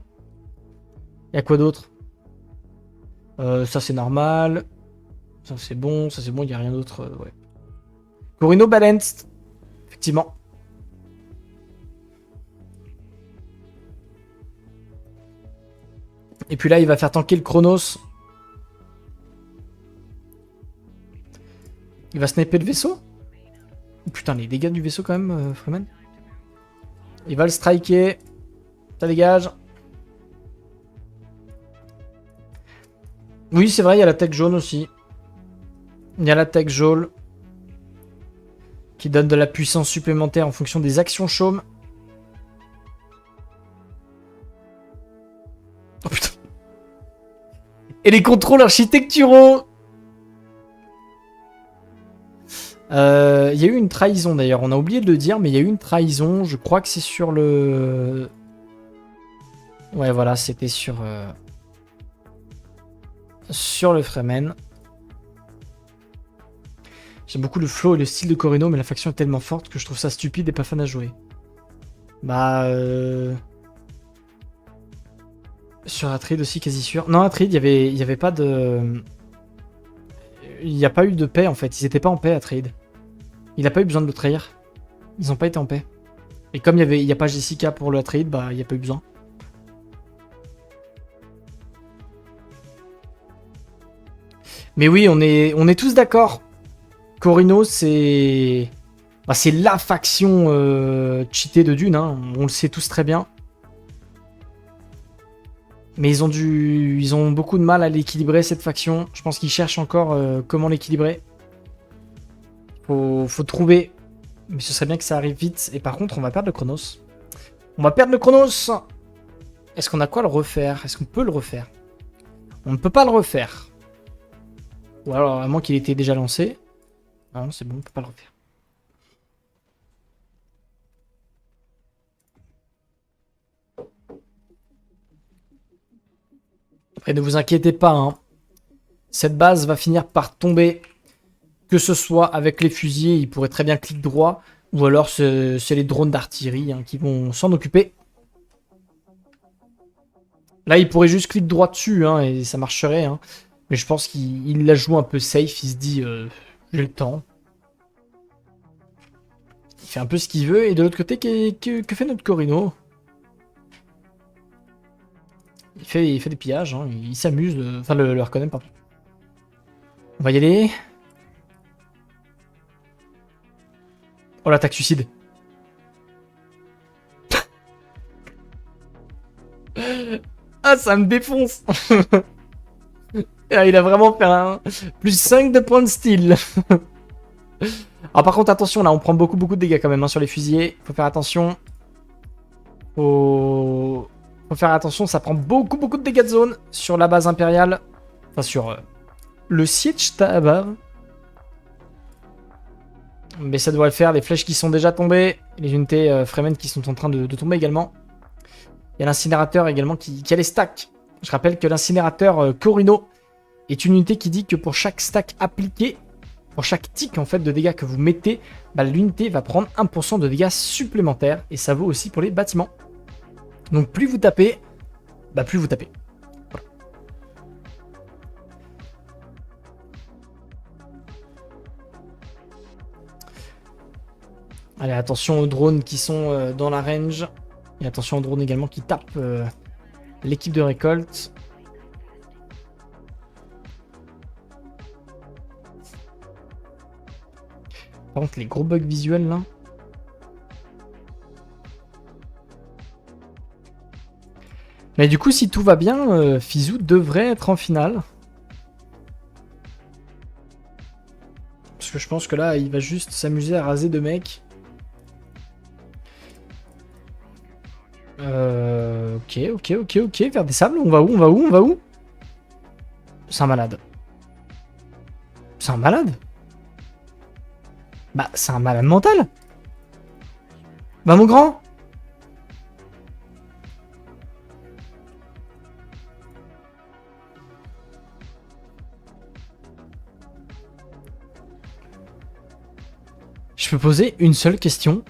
Y'a quoi d'autre? Ça c'est normal. Ça c'est bon, y a rien d'autre, ouais. Corino balanced. Effectivement. Et puis là, il va faire tanker le Chronos. Il va sniper le vaisseau. Oh, putain, les dégâts du vaisseau quand même, Freeman. Il va le striker. Ça dégage. Oui, c'est vrai, il y a la tech jaune aussi. Il y a la tech jaune. Qui donne de la puissance supplémentaire en fonction des actions chaumes. Oh putain. Et les contrôles architecturaux. Il y a eu une trahison d'ailleurs, on a oublié de le dire, mais il y a eu une trahison, je crois que c'est sur le... Ouais voilà, c'était sur le Fremen. J'aime beaucoup le flow et le style de Corino, mais la faction est tellement forte que je trouve ça stupide et pas fun à jouer. Bah... Sur Atride aussi, quasi sûr. Non, Atride, il y avait pas de... Il n'y a pas eu de paix en fait, ils étaient pas en paix Atride. Il a pas eu besoin de le trahir. Ils ont pas été en paix. Et comme il y a pas Jessica pour le Atride, bah il n'y a pas eu besoin. Mais oui, on est tous d'accord. Corino, c'est... Bah, c'est la faction cheatée de Dune, hein. On le sait tous très bien. Mais ils ont beaucoup de mal à l'équilibrer, cette faction. Je pense qu'ils cherchent encore comment l'équilibrer. Faut trouver. Mais ce serait bien que ça arrive vite. Et par contre, on va perdre le Chronos. On va perdre le Chronos. Est-ce qu'on a quoi le refaire? Est-ce qu'on peut le refaire? On ne peut pas le refaire. Ou alors, à moins qu'il était déjà lancé. Non, c'est bon, on peut pas le refaire. Après, ne vous inquiétez pas, hein. Cette base va finir par tomber. Que ce soit avec les fusils, il pourrait très bien clic droit. Ou alors, c'est les drones d'artillerie qui vont s'en occuper. Là, il pourrait juste clic droit dessus, et ça marcherait. Mais je pense qu'il la joue un peu safe. Il se dit, j'ai le temps. Il fait un peu ce qu'il veut. Et de l'autre côté, que fait notre Corino? Il fait des pillages. Il s'amuse. Enfin, le Harkonnen, pardon. On va y aller. Oh, l'attaque suicide. Ah, ça me défonce. Il a vraiment fait un... Plus 5 de points de style. Alors par contre, attention, là, on prend beaucoup de dégâts quand même sur les fusiliers. Faut faire attention. Faut faire attention, ça prend beaucoup de dégâts de zone sur la base impériale. Enfin, sur le siège Tabar. Mais ça devrait le faire. Les flèches qui sont déjà tombées. Les unités Fremen qui sont en train de tomber également. Il y a l'incinérateur également qui a les stacks. Je rappelle que l'incinérateur Corino est une unité qui dit que pour chaque stack appliqué, pour chaque tick en fait de dégâts que vous mettez, bah, l'unité va prendre 1% de dégâts supplémentaires. Et ça vaut aussi pour les bâtiments. Donc plus vous tapez, bah plus vous tapez. Voilà. Allez, attention aux drones qui sont dans la range. Et attention aux drones également qui tapent l'équipe de récolte. Par contre, les gros bugs visuels là. Mais du coup, si tout va bien, Fizou devrait être en finale. Parce que je pense que là, il va juste s'amuser à raser de mecs. Ok. Vers des sables, on va où? C'est un malade. C'est un malade? Bah, c'est un malade mental. Bah, mon grand. Je peux poser une seule question.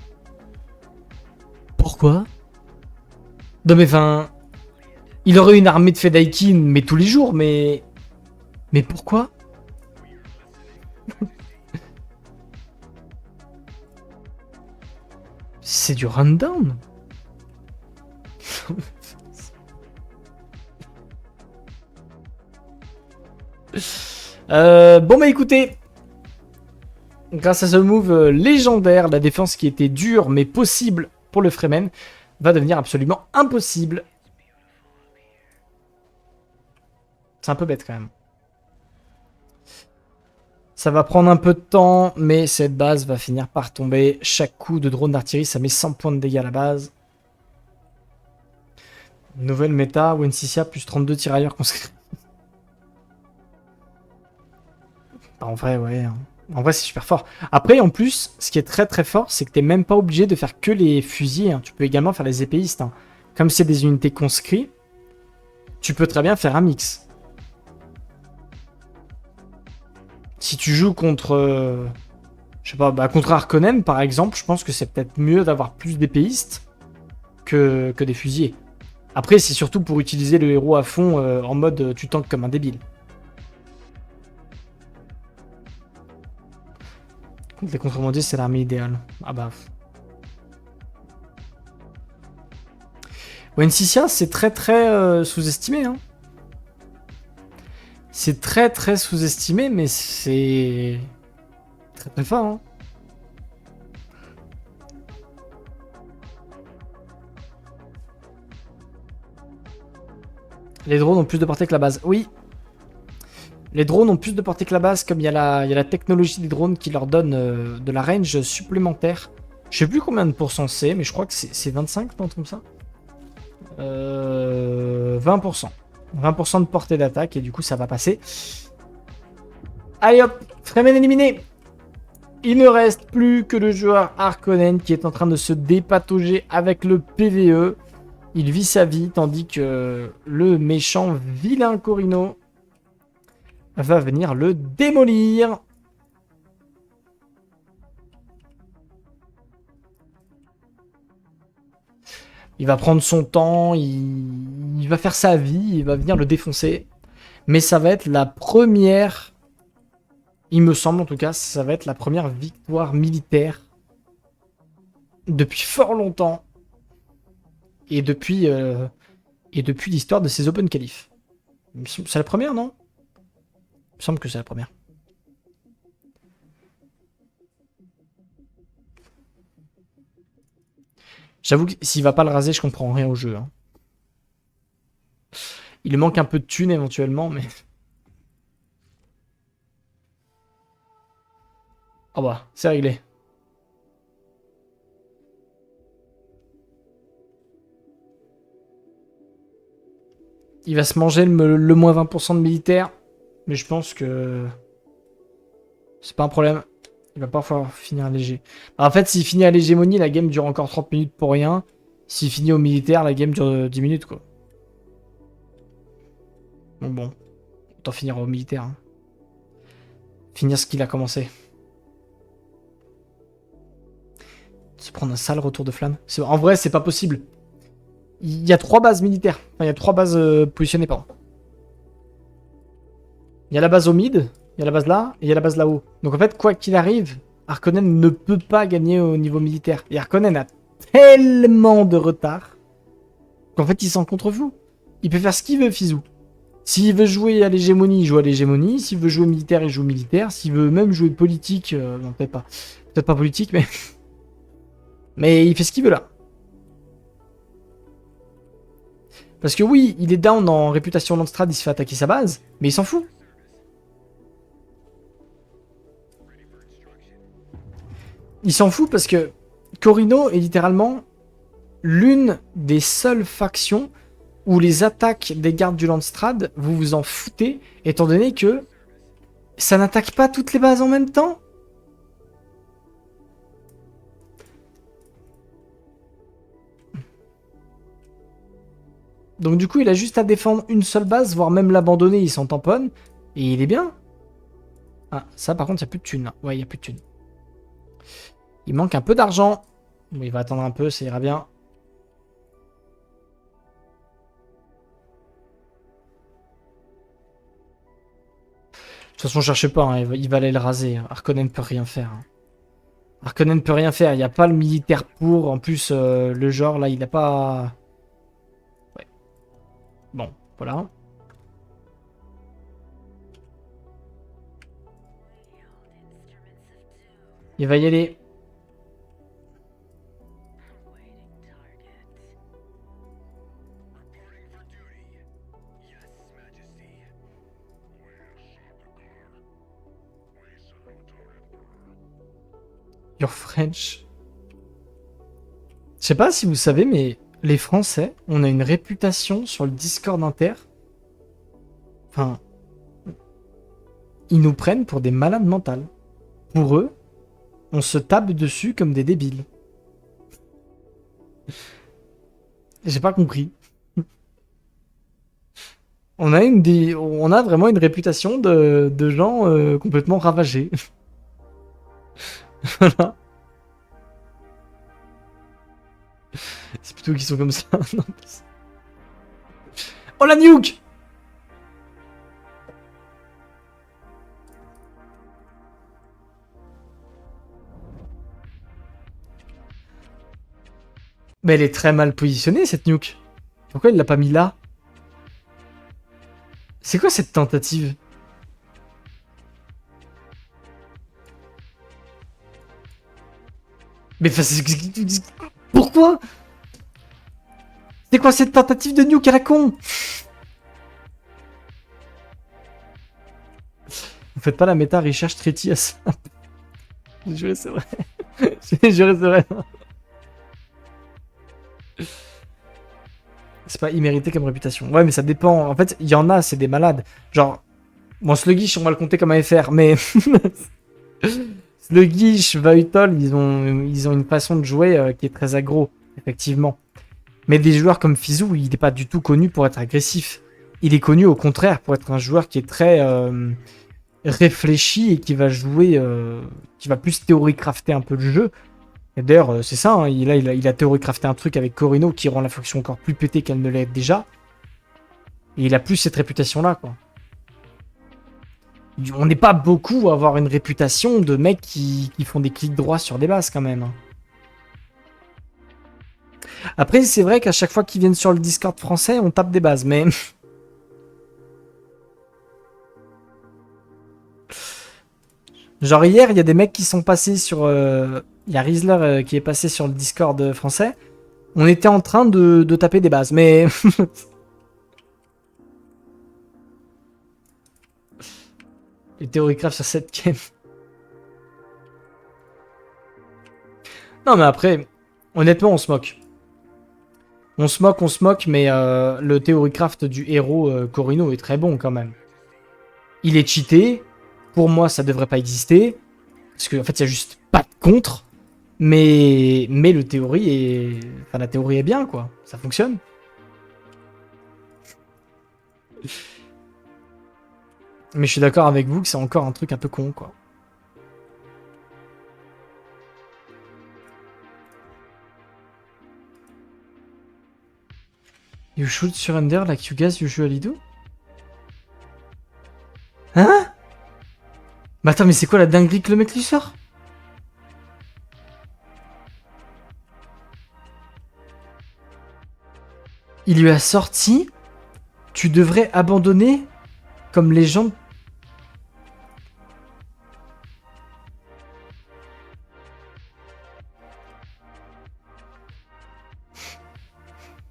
Pourquoi? Non mais enfin... Il aurait une armée de Fedaykin, mais tous les jours, mais... Mais pourquoi? C'est du rundown. Bon bah écoutez, grâce à ce move légendaire, la défense qui était dure mais possible pour le Fremen va devenir absolument impossible. C'est un peu bête quand même. Ça va prendre un peu de temps, mais cette base va finir par tomber. Chaque coup de drone d'artillerie, ça met 100 points de dégâts à la base. Nouvelle méta, Wensicia plus 32 tirailleurs conscrits. En vrai, ouais. En vrai, c'est super fort. Après, en plus, ce qui est très très fort, c'est que t'es même pas obligé de faire que les fusiliers. Hein. Tu peux également faire les épéistes. Hein. Comme c'est des unités conscrits, tu peux très bien faire un mix. Si tu joues contre... je sais pas, bah, contre Harkonnen, par exemple, je pense que c'est peut-être mieux d'avoir plus d'épéistes que des fusiliers. Après, c'est surtout pour utiliser le héros à fond en mode tu tankes comme un débile. Les contrebandiers, c'est l'armée idéale. Ah bah... Wensicia, c'est très très sous-estimé. Hein. C'est très très sous-estimé, mais c'est... très très fort. Hein. Les drones ont plus de portée que la base. Oui. Les drones ont plus de portée que la base, comme il y a la technologie des drones qui leur donne de la range supplémentaire. Je sais plus combien de pourcents c'est, mais je crois que c'est 25, non, comme ça. 20%. 20% de portée d'attaque, et du coup, ça va passer. Allez hop, Fremen éliminé. Il ne reste plus que le joueur Harkonnen qui est en train de se dépatauger avec le PvE. Il vit sa vie, tandis que le méchant vilain Corino va venir le démolir. Il va prendre son temps, il va faire sa vie, il va venir le défoncer. Mais ça va être la première, il me semble en tout cas, ça va être la première victoire militaire depuis fort longtemps. Et depuis l'histoire de ces Open Qualifs. C'est la première, non? Il me semble que c'est la première. J'avoue que s'il va pas le raser, je comprends rien au jeu. Hein. Il lui manque un peu de thunes éventuellement, mais... Oh bah, c'est réglé. Il va se manger le moins 20% de militaire. Mais je pense que... c'est pas un problème. Il va pas falloir finir léger. En fait, s'il finit à l'hégémonie, la game dure encore 30 minutes pour rien. S'il finit au militaire, la game dure 10 minutes, quoi. Bon. Autant finir au militaire. Hein. Finir ce qu'il a commencé. Se prendre un sale retour de flamme. En vrai, c'est pas possible. Il y a 3 bases militaires. Enfin, il y a 3 bases positionnées, pardon. Il y a la base au mid, il y a la base là, et il y a la base là-haut. Donc en fait, quoi qu'il arrive, Harkonnen ne peut pas gagner au niveau militaire. Et Harkonnen a tellement de retard qu'en fait, il s'en contre vous. Il peut faire ce qu'il veut, Fizou. S'il veut jouer à l'hégémonie, il joue à l'hégémonie. S'il veut jouer militaire, il joue militaire. S'il veut même jouer politique, non, peut-être pas. Peut-être pas politique, mais... mais il fait ce qu'il veut là. Parce que oui, il est down en réputation Landstrad, il se fait attaquer sa base, mais il s'en fout. Il s'en fout parce que Corino est littéralement l'une des seules factions où les attaques des gardes du Landstrad, vous vous en foutez, étant donné que ça n'attaque pas toutes les bases en même temps. Donc du coup, il a juste à défendre une seule base, voire même l'abandonner, il s'en tamponne, et il est bien. Ah, ça par contre, il n'y a plus de thunes. Ouais, il n'y a plus de thunes. Il manque un peu d'argent. Bon, il va attendre un peu, ça ira bien. De toute façon, cherchez pas, hein, il va aller le raser. Harkonnen peut rien faire. Hein. Harkonnen peut rien faire, il n'y a pas le militaire pour. En plus, le genre, là, il n'a pas... Ouais. Bon, voilà. Il va y aller. Your French. Je sais pas si vous savez, mais les Français, on a une réputation sur le Discord inter. Enfin, ils nous prennent pour des malades mentales. Pour eux, on se tape dessus comme des débiles. J'ai pas compris. On a vraiment une réputation de gens complètement ravagés. Voilà. C'est plutôt qu'ils sont comme ça. Oh la nuke! Mais elle est très mal positionnée cette nuke. Pourquoi il l'a pas mis là? C'est quoi cette tentative? Mais pourquoi? C'est quoi cette tentative de nuke à la con? Vous faites pas la méta Richard Tretti à ça. J'ai juré, c'est vrai. J'ai juré, c'est vrai. C'est pas immérité comme réputation. Ouais, mais ça dépend. En fait, il y en a, c'est des malades. Genre, bon, Sluggish, on va le compter comme un FR, mais... Sluggish, Vautol, ils ont une façon de jouer qui est très aggro, effectivement. Mais des joueurs comme Fizou, il n'est pas du tout connu pour être agressif. Il est connu, au contraire, pour être un joueur qui est très réfléchi et qui va jouer... qui va plus théorie-crafter un peu le jeu. Et d'ailleurs, c'est ça, hein, il a théorie-crafté un truc avec Corino qui rend la faction encore plus pétée qu'elle ne l'est déjà. Et il a plus cette réputation-là, quoi. On n'est pas beaucoup à avoir une réputation de mecs qui font des clics droits sur des bases, quand même. Après, c'est vrai qu'à chaque fois qu'ils viennent sur le Discord français, on tape des bases, mais... Genre hier, il y a des mecs qui sont passés sur... Il y a Rizzler qui est passé sur le Discord français. On était en train de taper des bases, mais... Les théories-craft sur cette game. Non, mais après, honnêtement, on se moque. On se moque, mais le théorie-craft du héros Corino est très bon, quand même. Il est cheaté. Pour moi, ça devrait pas exister. Parce qu'en fait, il y a juste pas de contre. Mais le théorie est... Enfin, la théorie est bien, quoi. Ça fonctionne. Mais je suis d'accord avec vous que c'est encore un truc un peu con, quoi. You shoot surrender like you guys usually do? Hein? Mais attends, mais c'est quoi la dinguerie que le mec lui sort? Il lui a sorti... Tu devrais abandonner comme les gens...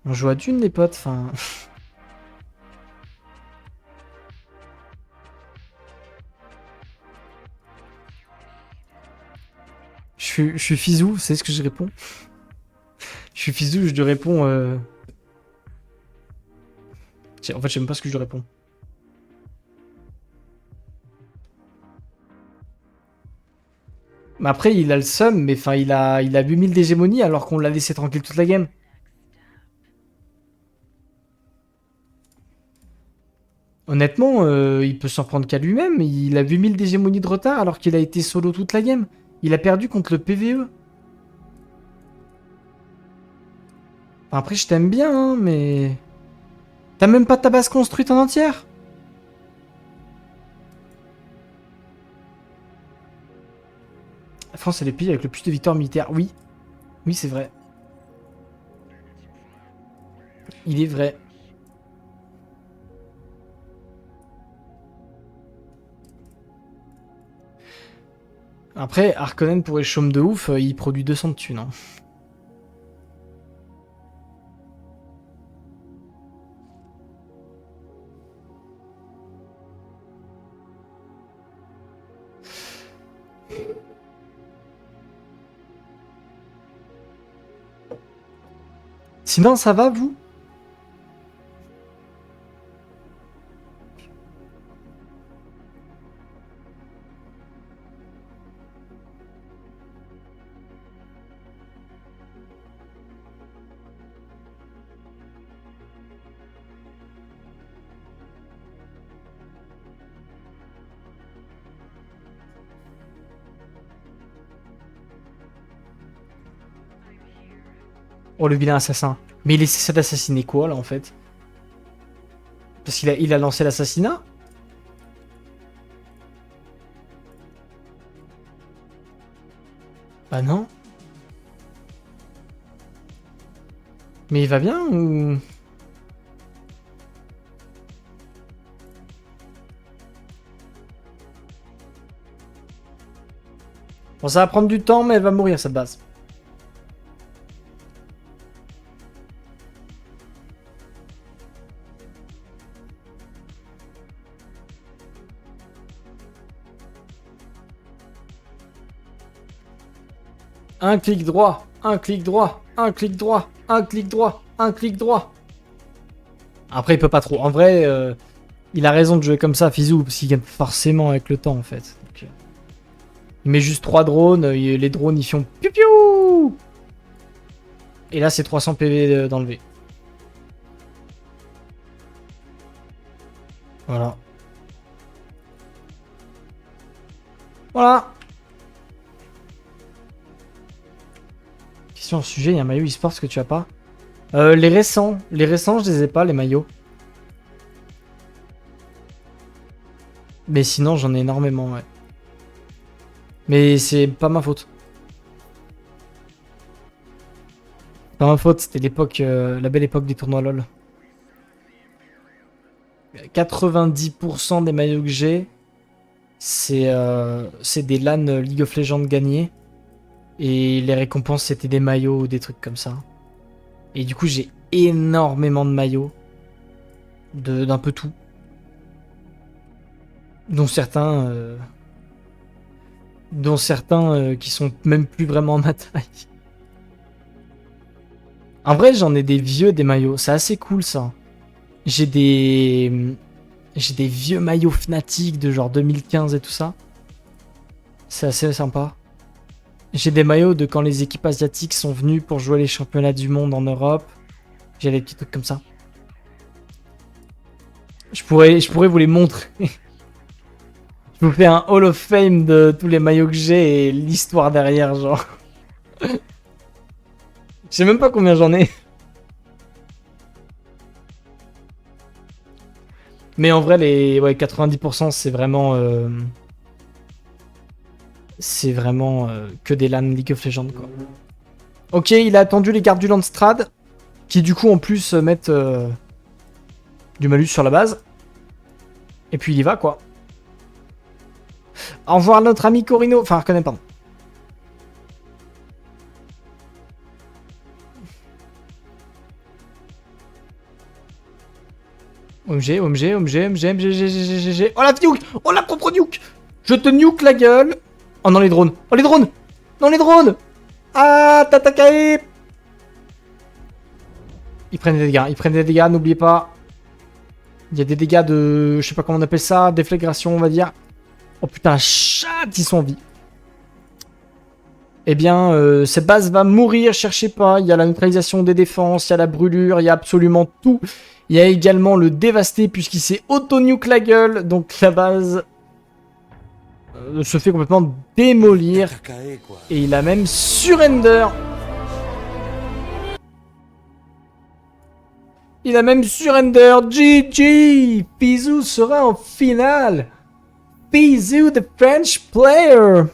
On joue à Dune, les potes, enfin... Je suis Fizou, c'est ce que je réponds. Je suis Fizou, je lui réponds... En fait, je sais même pas ce que je lui réponds. Mais après, il a le seum, mais enfin, il a 8000 d'hégémonie alors qu'on l'a laissé tranquille toute la game. Honnêtement, il peut s'en prendre qu'à lui-même. Il a 8000 d'hégémonie de retard alors qu'il a été solo toute la game. Il a perdu contre le PvE. Enfin, après, je t'aime bien, hein, mais... T'as même pas ta base construite en entière? La France est le pays avec le plus de victoires militaires. Oui. Oui, c'est vrai. Il est vrai. Après, Harkonnen pour les chaumes de ouf, il produit 200 de thunes. Hein. Sinon, ça va, vous? Oh, le vilain assassin. Mais il essaie d'assassiner quoi, là, en fait? Parce qu'il a lancé l'assassinat? Bah non. Mais il va bien, ou... Bon, ça va prendre du temps, mais elle va mourir, cette base. Un clic droit, un clic droit, un clic droit, un clic droit, un clic droit. Après, il peut pas trop. En vrai, il a raison de jouer comme ça, Fizou, parce qu'il gagne forcément avec le temps, en fait. Donc, il met juste 3 drones, les drones, ils font piou piou. Et là, c'est 300 PV d'enlever. Voilà. Voilà. Question au sujet, il y a un maillot e-sport que tu as pas. Les récents, je les ai pas, les maillots. Mais sinon, j'en ai énormément, ouais. Mais c'est pas ma faute. Pas ma faute, c'était l'époque, la belle époque des tournois LoL. 90% des maillots que j'ai, c'est des LAN League of Legends gagnés. Et les récompenses, c'était des maillots ou des trucs comme ça. Et du coup, j'ai énormément de maillots. D'un peu tout. Dont certains... qui sont même plus vraiment ma taille. En vrai, j'en ai des vieux des maillots. C'est assez cool, ça. J'ai des vieux maillots Fnatic de genre 2015 et tout ça. C'est assez sympa. J'ai des maillots de quand les équipes asiatiques sont venues pour jouer les championnats du monde en Europe. J'ai des petits trucs comme ça. Je pourrais vous les montrer. Je vous fais un Hall of Fame de tous les maillots que j'ai et l'histoire derrière, genre. Je sais même pas combien j'en ai. Mais en vrai, les 90%, c'est vraiment... que des LAN League of Legends, quoi. Ok, il a attendu les gardes du Landstrad, qui du coup en plus mettent du malus sur la base. Et puis il y va, quoi. Au revoir notre ami Corino. Enfin, Arcanen, pardon. OMG, OMG, OMG, OMG, OMG. Oh la nuke! Oh la propre nuke! Je te nuke la gueule! Oh non, les drones! Oh les drones! Non, les drones! Ah, Tatakae! Ils prennent des dégâts, n'oubliez pas. Il y a des dégâts de... Je sais pas comment on appelle ça, déflagration, on va dire. Oh putain, chat, ils sont en vie. Eh bien, cette base va mourir, cherchez pas. Il y a la neutralisation des défenses, il y a la brûlure, il y a absolument tout. Il y a également le dévasté puisqu'il s'est auto-nuke la gueule. Donc la base se fait complètement démolir. Et il a même surrender. Il a même surrender. GG. Fizou sera en finale. Fizou, the French player.